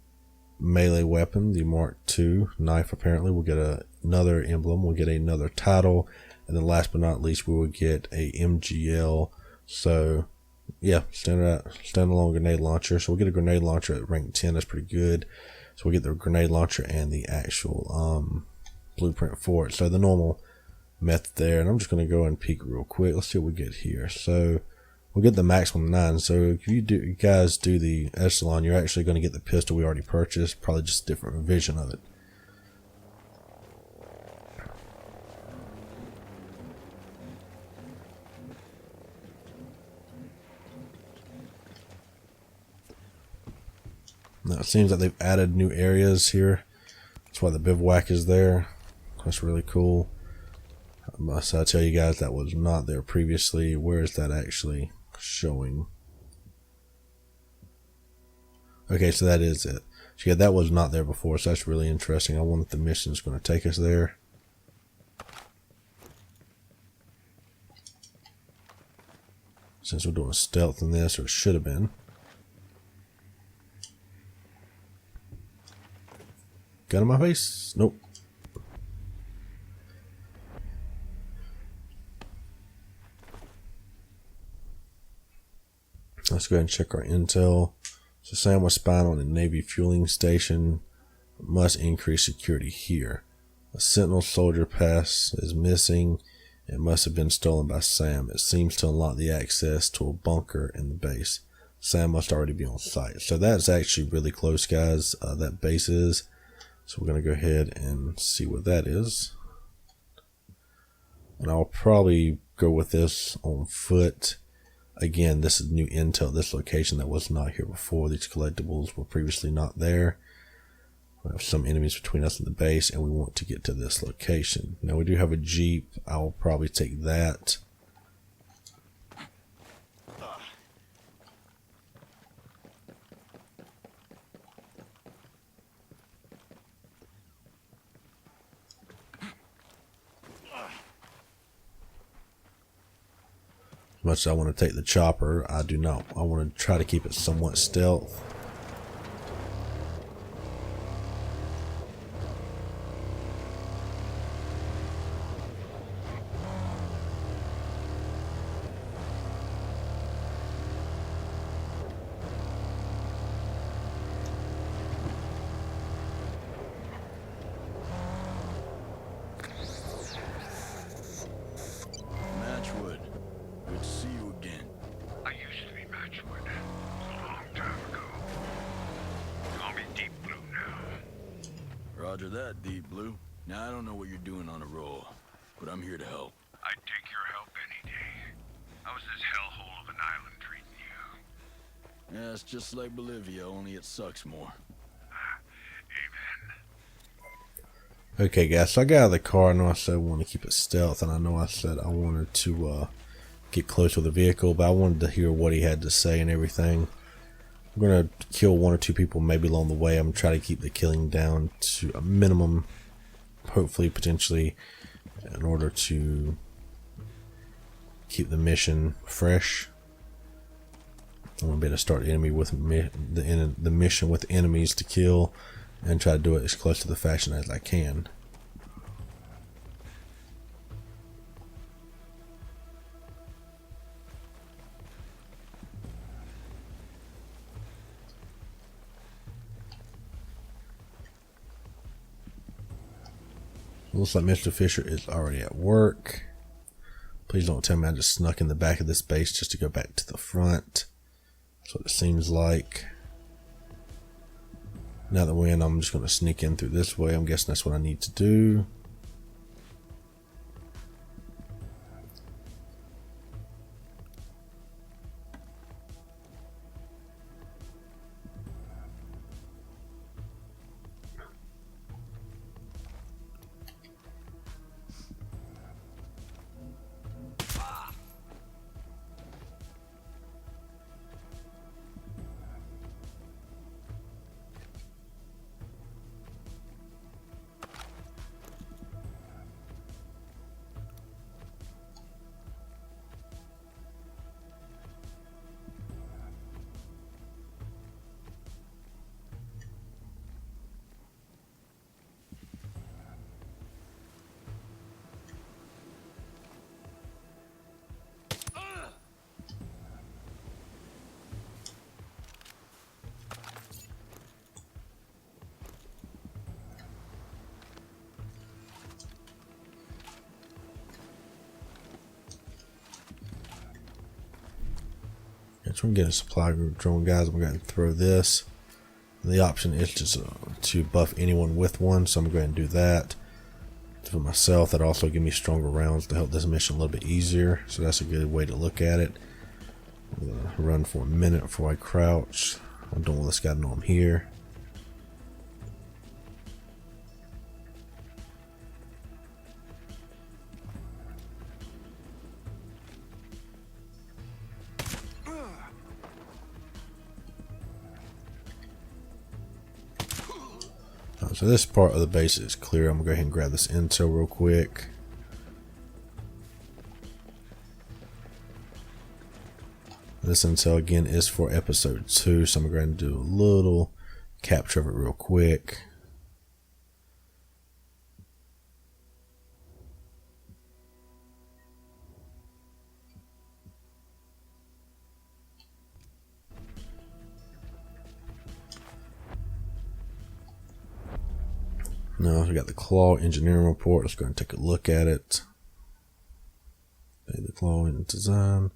melee weapon, the Mark II knife. Apparently, we'll get another emblem. We'll get another title, and then last but not least, we will get a MGL. So, yeah, standalone grenade launcher. So we'll get a grenade launcher at rank 10. That's pretty good. So we'll get the grenade launcher and the actual blueprint for it. So the normal method there, and I'm just going to go and peek real quick. Let's see what we get here. So we'll get the maximum 9. So if you guys do the echelon, you're actually going to get the pistol we already purchased, probably just a different revision of it. Now it seems like they've added new areas here. That's why the bivouac is there. That's really cool. Must I tell you guys that was not there previously. Where is that actually showing? Okay, so that is it. So yeah, that was not there before, so that's really interesting. I wonder if the mission is going to take us there. Since we're doing stealth in this, or it should have been. Gun in my face? Nope. Let's go ahead and check our intel. So Sam was spying on a Navy fueling station. Must increase security here. A Sentinel soldier pass is missing. It must have been stolen by Sam. It seems to unlock the access to a bunker in the base. Sam must already be on site. So that's actually really close, guys. That base is. So we're going to go ahead and see what that is. And I'll probably go with this on foot. Again, this is new intel. This location that was not here before. These collectibles were previously not there. We have some enemies between us and the base, and we want to get to this location. Now we do have a Jeep. I'll probably take that. As much as I want to take the chopper, I do not. I want to try to keep it somewhat stealth. Matchwood. Good to see you again. I used to be Matchwood a long time ago. Call me Deep Blue now. Roger that, Deep Blue. Now, I don't know what you're doing on a roll, but I'm here to help. I'd take your help any day. How's this hellhole of an island treating you? Yeah, it's just like Bolivia, only it sucks more. Amen. Okay, guys, so I got out of the car. I know I said I want to keep it stealth, and I know I said I wanted to get close with the vehicle, but I wanted to hear what he had to say and everything. I'm going to kill 1 or 2 people maybe along the way. I'm going to try to keep the killing down to a minimum, hopefully, potentially, in order to keep the mission fresh. I want to be able to start the enemy with the mission with enemies to kill, and try to do it as close to the fashion as I can. Looks like Mr. Fisher is already at work. Please don't tell me I just snuck in the back of this base just to go back to the front. That's what it seems like. Now that we're in, I'm just going to sneak in through this way. I'm guessing that's what I need to do. So I'm getting a supply group drone, guys. I'm going to throw this. The option is just to buff anyone with one, so I'm going to do that. For myself, that also give me stronger rounds to help this mission a little bit easier. So that's a good way to look at it. I'm going to run for a minute before I crouch. I don't want this guy to know I'm here. So this part of the base is clear. I'm gonna go ahead and grab this intel real quick. This intel again is for episode 2, so I'm going to do a little capture of it real quick. Now we got the Claw engineering report. Let's go and take a look at it. The Claw in design.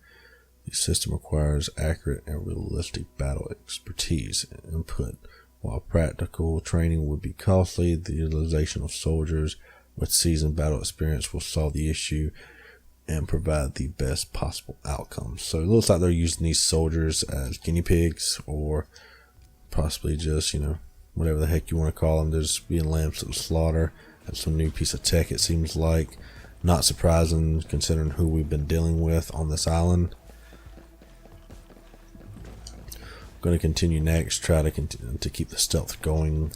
The system requires accurate and realistic battle expertise and input. While practical training would be costly, the utilization of soldiers with seasoned battle experience will solve the issue and provide the best possible outcomes. So it looks like they're using these soldiers as guinea pigs, or possibly just, whatever the heck you want to call them. They're just being lambs to the slaughter. That's some new piece of tech, it seems like. Not surprising considering who we've been dealing with on this island. I'm going to continue next, try to keep the stealth going.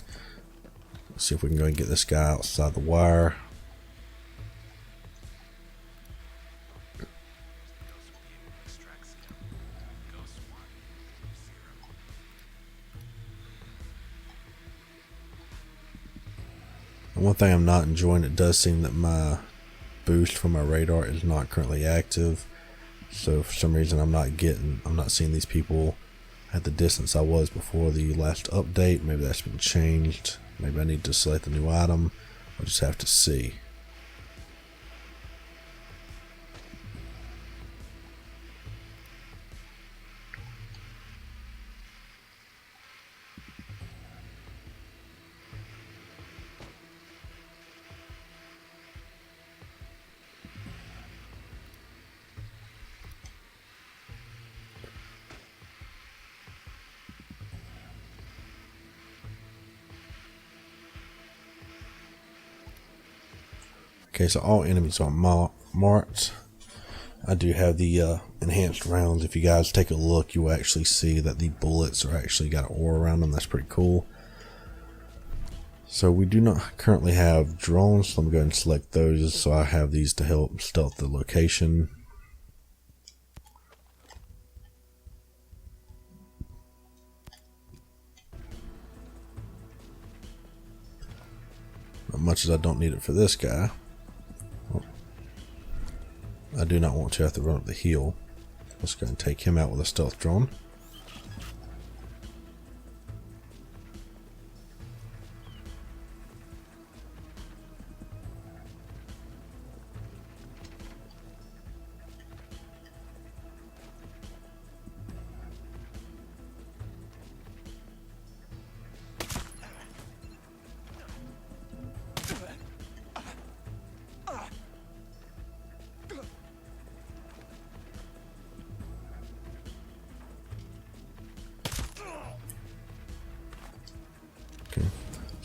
See if we can go and get this guy outside the wire. One thing I'm not enjoying, it does seem that my boost for my radar is not currently active. So for some reason I'm not seeing these people at the distance I was before the last update. Maybe that's been changed. Maybe I need to select the new item. I'll just have to see. Okay, so all enemies are marked. I do have the enhanced rounds. If you guys take a look, you will actually see that the bullets are actually got an aura around them. That's pretty cool. So we do not currently have drones, so I'm going to select those. So I have these to help stealth the location. As much as I don't need it for this guy. I do not want to have to run up the hill. Let's go and take him out with a stealth drone.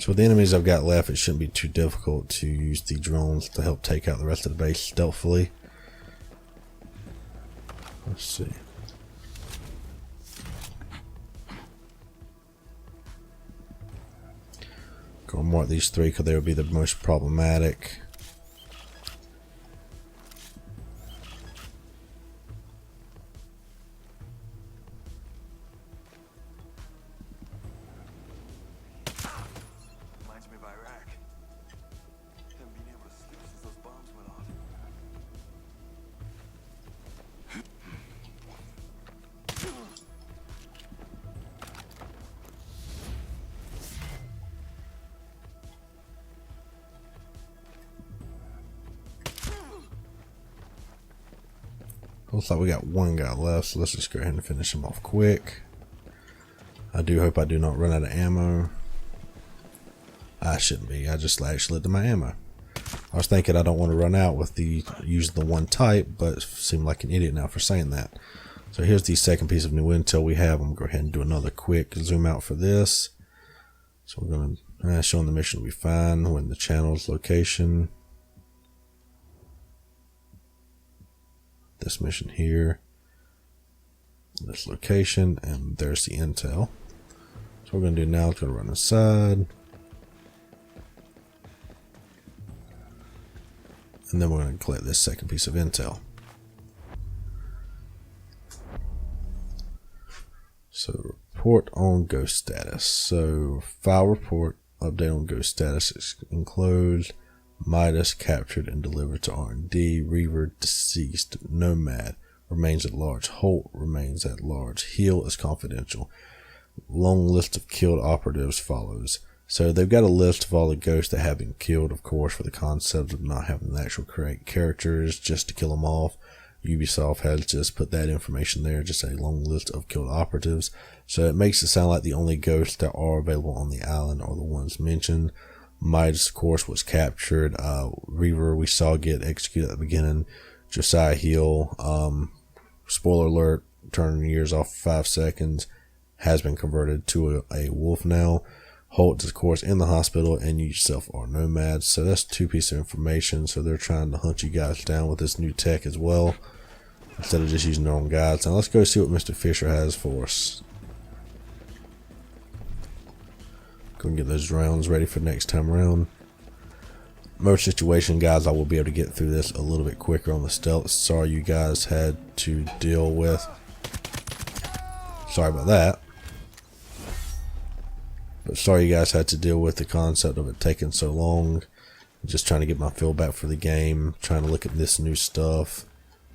So with the enemies I've got left, it shouldn't be too difficult to use the drones to help take out the rest of the base stealthily. Let's see. Gonna mark these 3 because they would be the most problematic. Reminds me of Iraq. Haven't been able to sleep since those bombs went off. Looks like we got 1 guy left, so let's just go ahead and finish him off quick. I do hope I do not run out of ammo. I shouldn't be. I just actually looked at my ammo. I was thinking I don't want to run out with the using the 1 type, but seem like an idiot now for saying that. So here's the second piece of new intel we have. I'm going to go ahead and do another quick zoom out for this. So we're going to showing the mission will be fine when the channel's location. This mission here, this location, and there's the intel. So what we're going to do now is going to run aside, and then we're going to collect this second piece of intel. So report on ghost status. So file report, update on ghost status is enclosed. Midas captured and delivered to R&D. Reaver deceased. Nomad remains at large. Holt remains at large. Heal is confidential. Long list of killed operatives follows. So they've got a list of all the ghosts that have been killed, of course, for the concept of not having the actual correct characters just to kill them off. Ubisoft has just put that information there, just a long list of killed operatives. So it makes it sound like the only ghosts that are available on the island are the ones mentioned. Midas, of course, was captured. Reaver, we saw get executed at the beginning. Josiah Hill, spoiler alert, turning years off for 5 seconds, has been converted to a wolf now. Holt is, of course, in the hospital, and you yourself are nomads. So that's 2 pieces of information. So they're trying to hunt you guys down with this new tech as well, instead of just using their own guides. Now let's go see what Mr. Fisher has for us. Go and get those rounds ready for next time around. Most situation, guys, I will be able to get through this a little bit quicker on the stealth. Sorry you guys had to deal with. Sorry about that. But sorry you guys had to deal with the concept of it taking so long. Just trying to get my feel back for the game. Trying to look at this new stuff.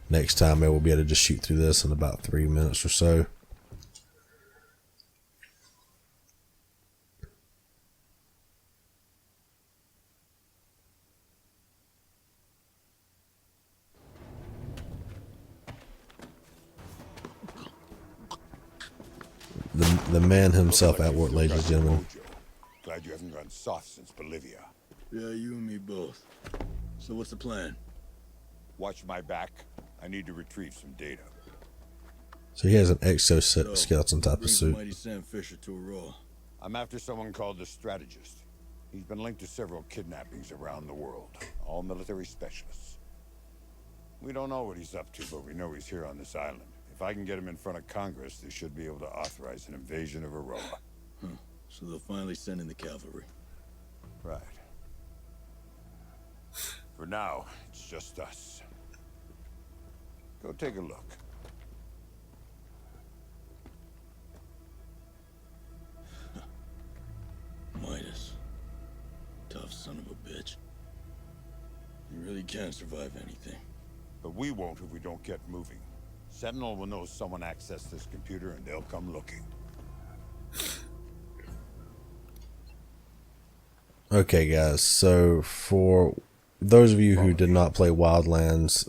Next time I will be able to just shoot through this in about 3 minutes or so. The man himself at work, ladies and gentlemen. Glad you haven't gone soft since Bolivia. Yeah, you and me both. So what's the plan? Watch my back. I need to retrieve some data. So he has an exoskeleton type of Brings suit. Mighty Sam Fisher to a roll. I'm after someone called the Strategist. He's been linked to several kidnappings around the world, all military specialists. We don't know what he's up to, but we know he's here on this island. If I can get him in front of Congress, they should be able to authorize an invasion of Aroa. So they'll finally send in the cavalry. Right. For now, it's just us. Go take a look. Midas. Tough son of a bitch. You really can survive anything. But we won't if we don't get moving. Sentinel will know someone accessed this computer and they'll come looking. Okay, guys, so for those of you who did not play Wildlands,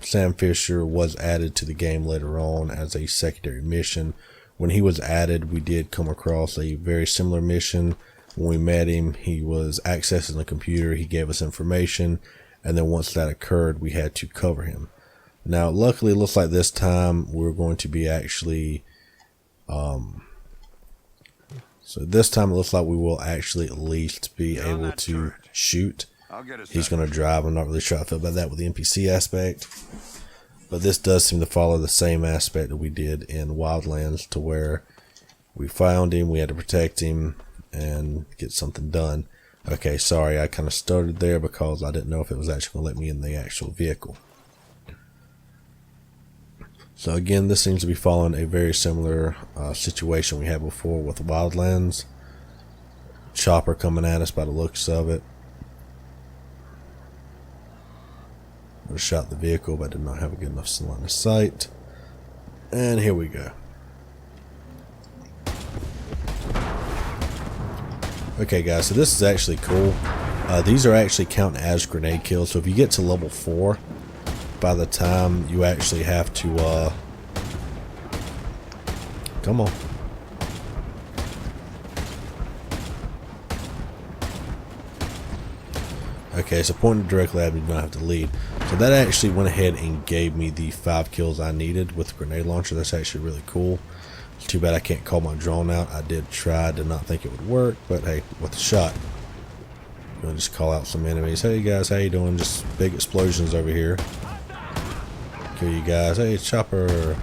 Sam Fisher was added to the game later on as a secondary mission. When he was added, we did come across a very similar mission. When we met him, he was accessing the computer, he gave us information, and then once that occurred, we had to cover him. Now, luckily, it looks like this time we're going to be actually So this time it looks like we will actually at least be able to shoot. I'll get us. He's going to drive. I'm not really sure how I feel about that with the NPC aspect. But this does seem to follow the same aspect that we did in Wildlands, to where we found him, we had to protect him, and get something done. Okay, sorry, I kind of started there because I didn't know if it was actually going to let me in the actual vehicle. So again, this seems to be following a very similar situation we had before with Wildlands. Chopper coming at us by the looks of it. I shot the vehicle, but did not have a good enough line of sight. And here we go. Okay guys, so this is actually cool. These are actually counting as grenade kills. So if you get to level 4, by the time you actually have to come on. Okay, so pointing directly at me, you don't have to lead. So that actually went ahead and gave me the 5 kills I needed with the grenade launcher. That's actually really cool. It's too bad I can't call my drone out. I did try, did not think it would work, but hey, with a shot. I'm gonna just call out some enemies. Hey guys, how you doing? Just big explosions over here. Kill you guys. Hey, chopper.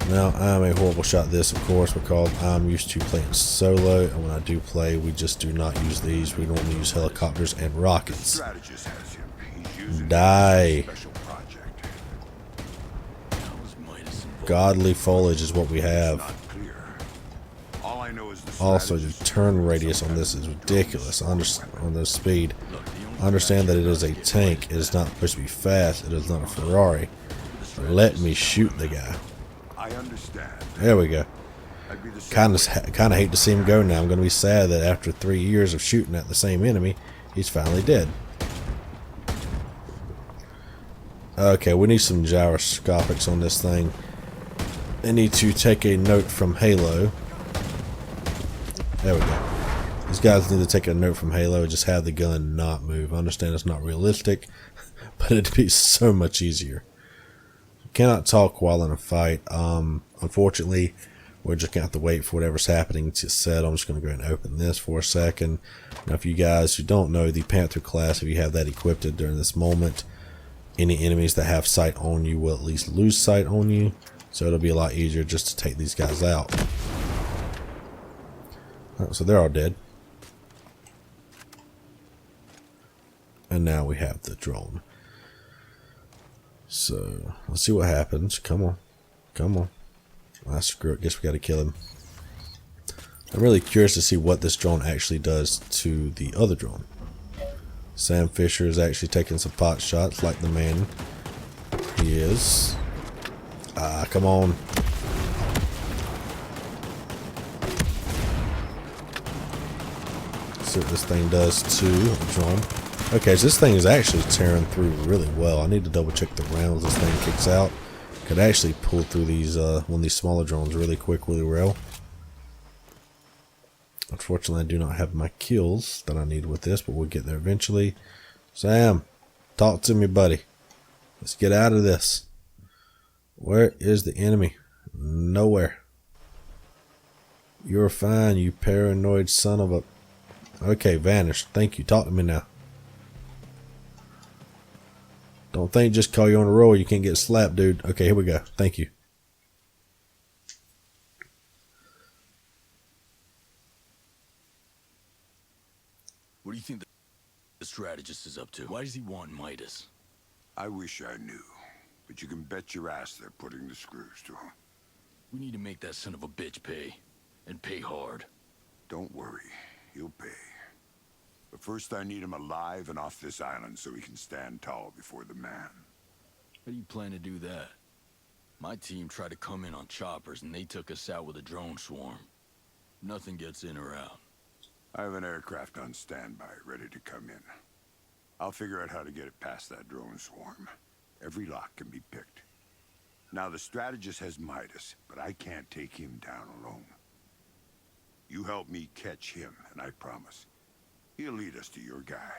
Now, I'm a horrible shot at this, of course, because I'm used to playing solo, and when I do play, we just do not use these. We normally use helicopters and rockets. Strategist has him. He's using Die. a special project. Godly foliage is what we have. Not clear. All I know is the Also, the strategist turn radius on this is ridiculous on the speed. Understand that it is a tank. It is not supposed to be fast. It is not a Ferrari. Let me shoot the guy. I understand. There we go. I'd be the same Kind way. of hate to see him go now. I'm going to be sad that after 3 years of shooting at the same enemy, he's finally dead. Okay, we need some gyroscopics on this thing. I need to take a note from Halo. There we go. These guys need to take a note from Halo and just have the gun not move. I understand it's not realistic, but it'd be so much easier. Cannot talk while in a fight. Unfortunately, we're just gonna have to wait for whatever's happening to set. I'm just gonna go ahead and open this for a second. Now, if you guys who don't know, the Panther class, if you have that equipped during this moment, any enemies that have sight on you will at least lose sight on you, so it'll be a lot easier just to take these guys out. So they're all dead. And now we have the drone. So, let's see what happens. Come on. Come on. Ah, screw it. Guess we gotta kill him. I'm really curious to see what this drone actually does to the other drone. Sam Fisher is actually taking some pot shots like the man he is. Ah, come on. Let's see what this thing does to the drone. Okay, so this thing is actually tearing through really well. I need to double check the rounds this thing kicks out. Could actually pull through these one of these smaller drones really quick, really well. Unfortunately, I do not have my kills that I need with this, but we'll get there eventually. Sam, talk to me, buddy. Let's get out of this. Where is the enemy? Nowhere. You're fine, you paranoid son of a... Okay, vanished. Thank you. Talk to me now. Don't think just call you on a roll you can't get slapped, dude. Okay, here we go. Thank you. What do you think the strategist is up to? Why does he want Midas? I wish I knew, but you can bet your ass they're putting the screws to him. We need to make that son of a bitch pay. And pay hard. Don't worry, he'll pay. But first I need him alive and off this island so he can stand tall before the man. How do you plan to do that? My team tried to come in on choppers and they took us out with a drone swarm. Nothing gets in or out. I have an aircraft on standby, ready to come in. I'll figure out how to get it past that drone swarm. Every lock can be picked. Now the strategist has Midas, but I can't take him down alone. You help me catch him, and I promise, he'll lead us to your guy.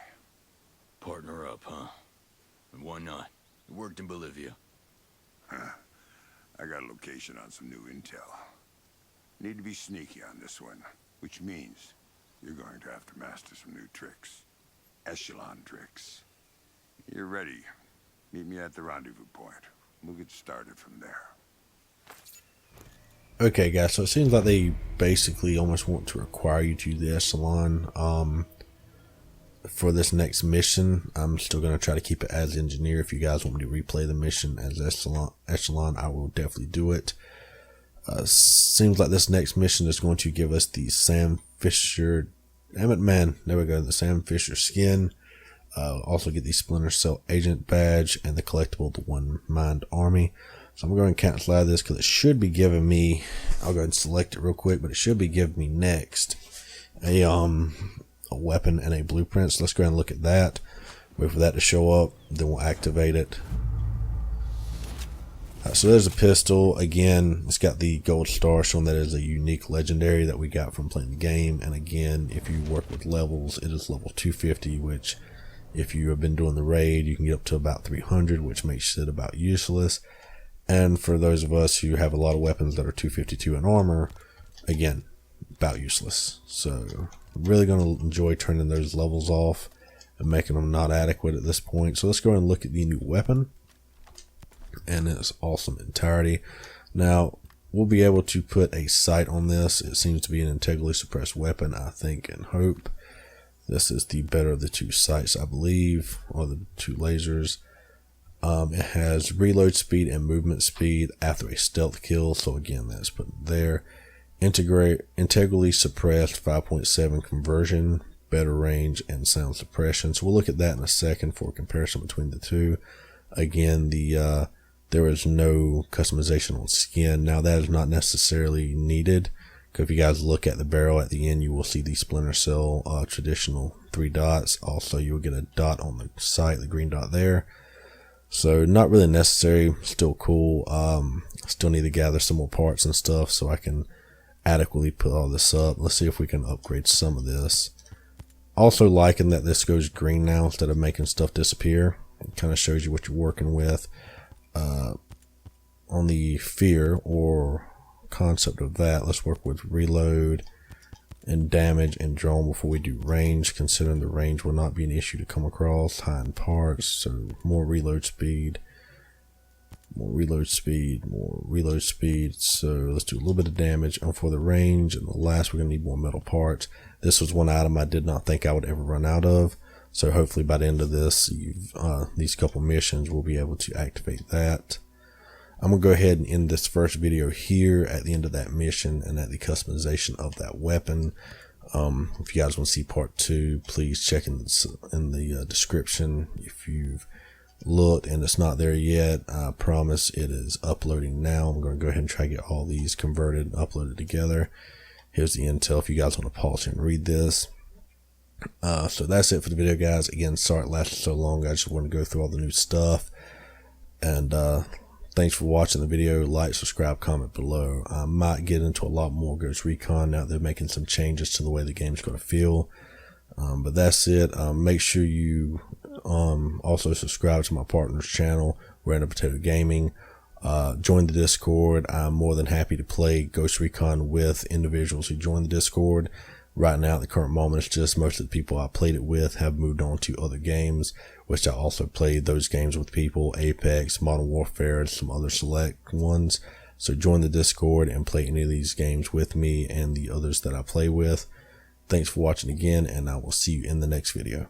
Partner up, huh? And why not? It worked in Bolivia. I got a location on some new intel. Need to be sneaky on this one, which means you're going to have to master some new tricks. Echelon tricks. You're ready. Meet me at the rendezvous point. We'll get started from there. Okay, guys, so it seems like they basically almost want to require you to do the Echelon. For this next mission, I'm still going to try to keep it as engineer. If you guys want me to replay the mission as Echelon, I will definitely do it. Seems like this next mission is going to give us the Sam Fisher, damn it, man, there we go, the Sam Fisher skin. Also get the Splinter Cell Agent badge and the collectible, the One Mind Army. So I'm going to cancel out of this because it should be giving me, I'll go ahead and select it real quick, but it should be giving me next a weapon and a blueprint. So let's go ahead and look at that. Wait for that to show up, then we'll activate it. So there's a pistol. Again, it's got the gold star showing that it is a unique legendary that we got from playing the game. And again, if you work with levels, it is level 250, which if you have been doing the raid, you can get up to about 300, which makes it about useless. And for those of us who have a lot of weapons that are 252 in armor, again, about useless. So really going to enjoy turning those levels off and making them not adequate at this point. So let's go ahead and look at the new weapon and its awesome entirety. Now we'll be able to put a sight on this. It seems to be an integrally suppressed weapon, I think and hope. This is the better of the two sights, I believe, or the two lasers. It has reload speed and movement speed after a stealth kill. So again, that's put there. Integrally suppressed 5.7 conversion, better range and sound suppression. So we'll look at that in a second for a comparison between the two. Again, there is no customization on skin. Now that is not necessarily needed, because if you guys look at the barrel at the end, you will see the Splinter Cell traditional 3 dots. Also, you'll get a dot on the sight, the green dot there. So not really necessary, still cool. Still need to gather some more parts and stuff so I can adequately put all this up. Let's see if we can upgrade some of this. Also liking that this goes green now instead of making stuff disappear. It kind of shows you what you're working with. On the fear or concept of that, let's work with reload and damage and drone before we do range, considering the range will not be an issue to come across. High in parts, so more reload speed, more reload speed, more reload speed. So let's do a little bit of damage. And for the range and the last, we're gonna need more metal parts. This was one item I did not think I would ever run out of. So hopefully by the end of this, these couple missions, we'll be able to activate that. I'm going to go ahead and end this first video here at the end of that mission and at the customization of that weapon. If you guys want to see part 2, please check in the description. If you've looked and it's not there yet, I promise it is uploading now. I'm going to go ahead and try to get all these converted and uploaded together. Here's the intel if you guys want to pause and read this. So that's it for the video, guys. Again, sorry it lasted so long. I just want to go through all the new stuff. And thanks for watching the video. Like, subscribe, comment below. I might get into a lot more Ghost Recon now they're making some changes to the way the game's going to feel. But that's it. Make sure you also subscribe to my partner's channel, Random Potato Gaming. Join the Discord. I'm more than happy to play Ghost Recon with individuals who join the Discord. Right now, at the current moment, it's just most of the people I played it with have moved on to other games, which I also played those games with people, Apex, Modern Warfare, and some other select ones. So join the Discord and play any of these games with me and the others that I play with. Thanks for watching again, and I will see you in the next video.